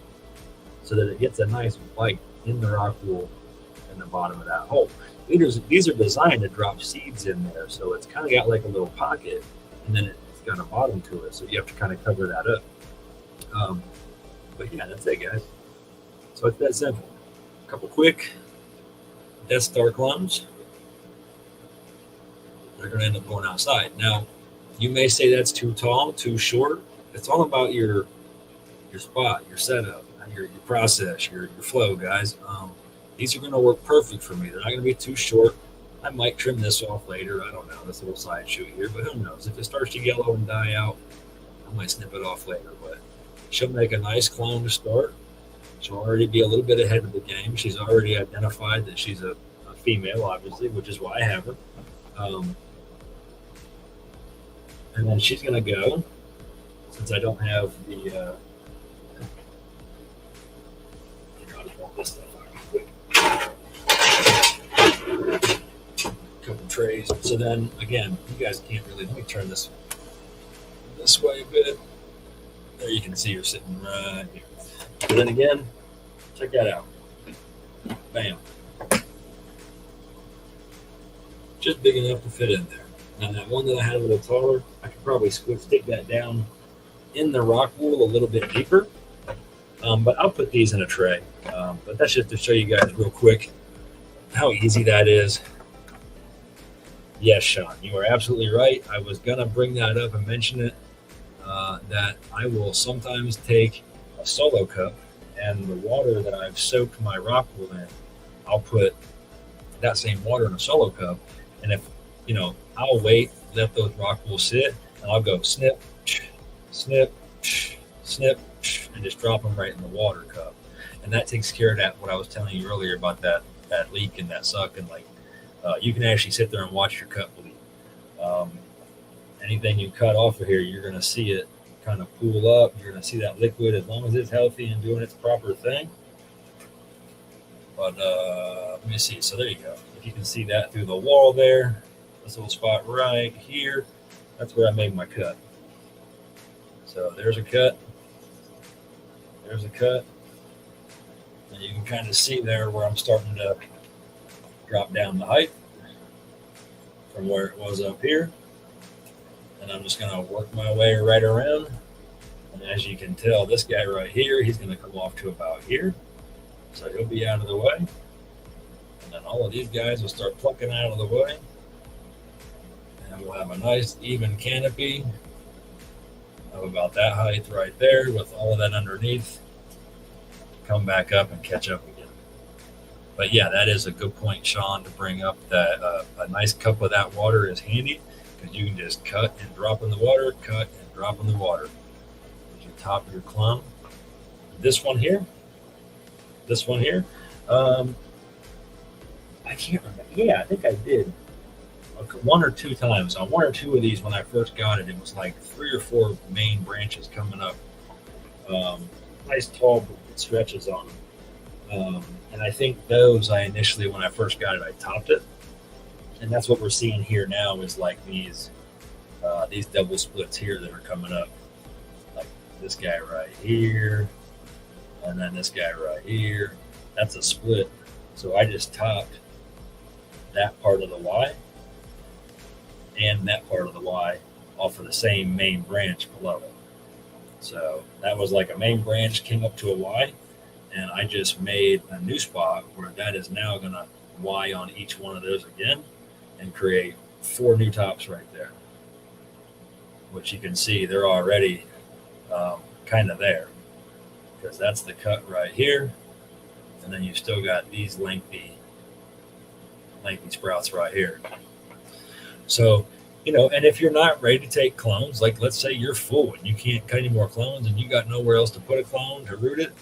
so that it gets a nice bite in the rockwool in the bottom of that hole. These are designed to drop seeds in there, so it's kind of got like a little pocket, and then it's got a bottom to it, so you have to kind of cover that up. But yeah, that's it, guys. So it's that simple. A couple quick Death Star clones. They're going to end up going outside. Now, you may say that's too tall, too short. It's all about your spot, your setup, your process, your flow, guys. These are going to work perfect for me. They're not going to be too short. I might trim this off later. I don't know, this little side shoot here, but who knows? If it starts to yellow and die out, I might snip it off later. But she'll make a nice clone to start. She'll already be a little bit ahead of the game. She's already identified that she's a female, obviously, which is why I have her. And then she's going to go, since I don't have the I'll just want this stuff out real quick. Couple trays. So then again, you guys can't really, let me turn this way a bit. There you can see her sitting right here. But then again, check that out. Bam. Just big enough to fit in there. Now that one that I had a little taller, I could probably stick that down in the rockwool a little bit deeper. But I'll put these in a tray. But that's just to show you guys real quick how easy that is. Yes, Sean, you are absolutely right. I was going to bring that up and mention it, that I will sometimes take a solo cup and the water that I've soaked my rockwool in, I'll put that same water in a solo cup. And if, I'll wait, let those rockwool sit, and I'll go snip, snip, snip, and just drop them right in the water cup. And that takes care of that, what I was telling you earlier about that leak and that suck. And you can actually sit there and watch your cup bleed. Anything you cut off of here, you're going to see it kind of pool up. You're going to see that liquid, as long as it's healthy and doing its proper thing. But let me see. So there you go. If you can see that through the wall there, this little spot right here, that's where I made my cut. So there's a cut. There's a cut. And you can kind of see there where I'm starting to drop down the height from where it was up here. And I'm just going to work my way right around. And as you can tell, this guy right here, he's going to come off to about here. So he'll be out of the way. And then all of these guys will start plucking out of the way. And we'll have a nice even canopy of about that height right there with all of that underneath. Come back up and catch up again. But yeah, that is a good point, Sean, to bring up that a nice cup of that water is handy, because you can just cut and drop in the water, cut and drop in the water. There's your top of your clone. This one here, I can't remember. Yeah, I think I did one or two times. On one or two of these, when I first got it, it was like 3 or 4 main branches coming up. Nice tall stretches on them. And I think those I initially, when I first got it, I topped it. And that's what we're seeing here now, is like these double splits here that are coming up. Like this guy right here, and then this guy right here. That's a split. So I just topped that part of the Y and that part of the Y off of the same main branch below it. So that was like a main branch came up to a Y, and I just made a new spot where that is now going to Y on each one of those again and create 4 new tops right there, which you can see they're already kind of there, because that's the cut right here and then you still got these lengthy sprouts right here. So, and if you're not ready to take clones, like let's say you're full and you can't cut any more clones and you got nowhere else to put a clone to root it,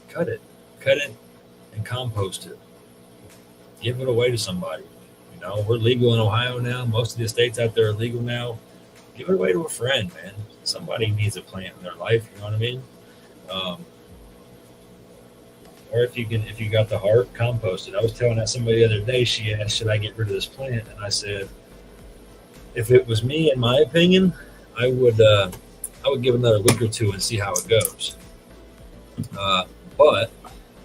cut it and compost it. Give it away to somebody. We're legal in Ohio now. Most of the states out there are legal now. Give it away to a friend, man. Somebody needs a plant in their life. You know what I mean? Or if you got the heart, compost it. I was telling that somebody the other day. She asked, "Should I get rid of this plant?" And I said, if it was me, in my opinion, I would give another week or two and see how it goes. But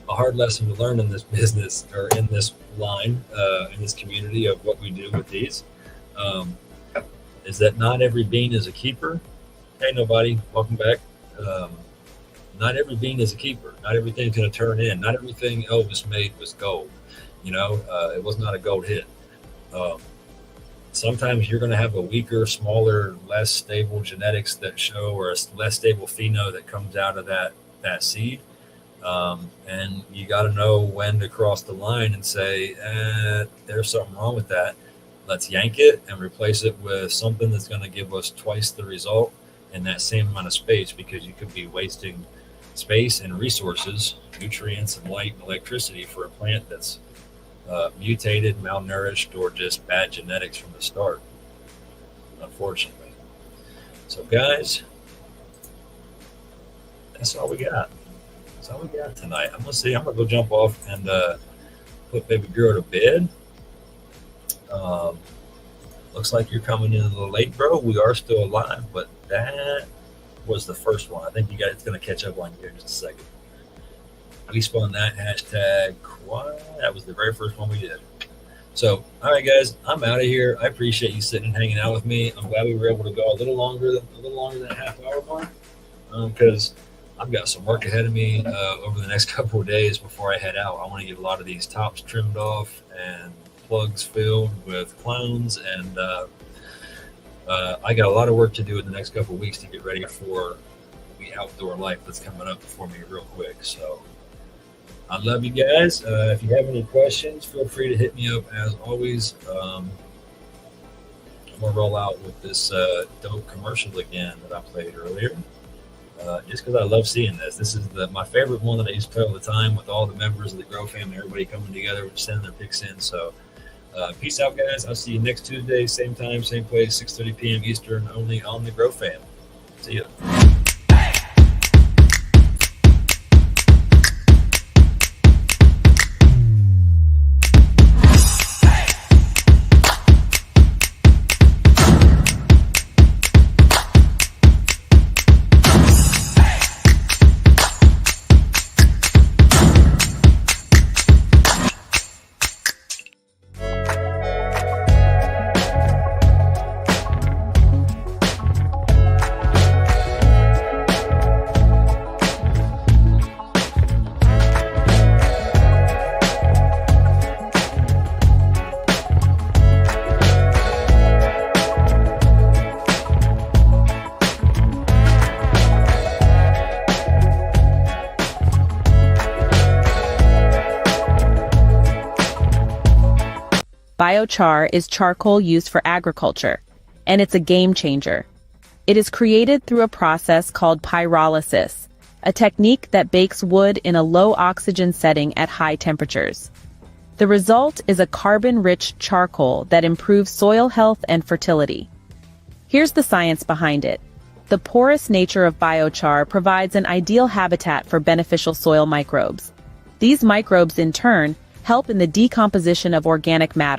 a hard lesson to learn in this business, or in this line, in this community of what we do with these, is that not every bean is a keeper. Hey, nobody, welcome back. Not every bean is a keeper. Not everything's going to turn in. Not everything Elvis made was gold. It was not a gold hit. Sometimes you're going to have a weaker, smaller, less stable genetics that show, or a less stable pheno that comes out of that seed. And you got to know when to cross the line and say, there's something wrong with that. Let's yank it and replace it with something that's going to give us twice the result in that same amount of space, because you could be wasting space and resources, nutrients and light and electricity for a plant that's mutated, malnourished, or just bad genetics from the start, unfortunately. So guys, that's all we got. That's all we got tonight. I'm gonna go jump off and put baby girl to bed. Looks like you're coming in a little late, bro. We are still alive, but that was the first one. I think it's gonna catch up on you in just a second. We spun that hashtag. That was the very first one we did. So, all right, guys, I'm out of here. I appreciate you sitting and hanging out with me. I'm glad we were able to go a little longer than a half hour mark, because I've got some work ahead of me over the next couple of days before I head out. I want to get a lot of these tops trimmed off and plugs filled with clones, and I got a lot of work to do in the next couple of weeks to get ready for the outdoor life that's coming up for me real quick. So I love you guys. If you have any questions, feel free to hit me up as always. I'm gonna roll out with this dope commercial again that I played earlier, just because I love seeing this. This is my favorite one that I used to play all the time with all the members of the Growfam, everybody coming together, sending their picks in. So peace out, guys. I'll see you next Tuesday, same time, same place, 6:30 p.m. Eastern, only on the Growfam. See ya. Biochar is charcoal used for agriculture, and it's a game changer. It is created through a process called pyrolysis, a technique that bakes wood in a low oxygen setting at high temperatures. The result is a carbon-rich charcoal that improves soil health and fertility. Here's the science behind it. The porous nature of biochar provides an ideal habitat for beneficial soil microbes. These microbes, in turn, help in the decomposition of organic matter,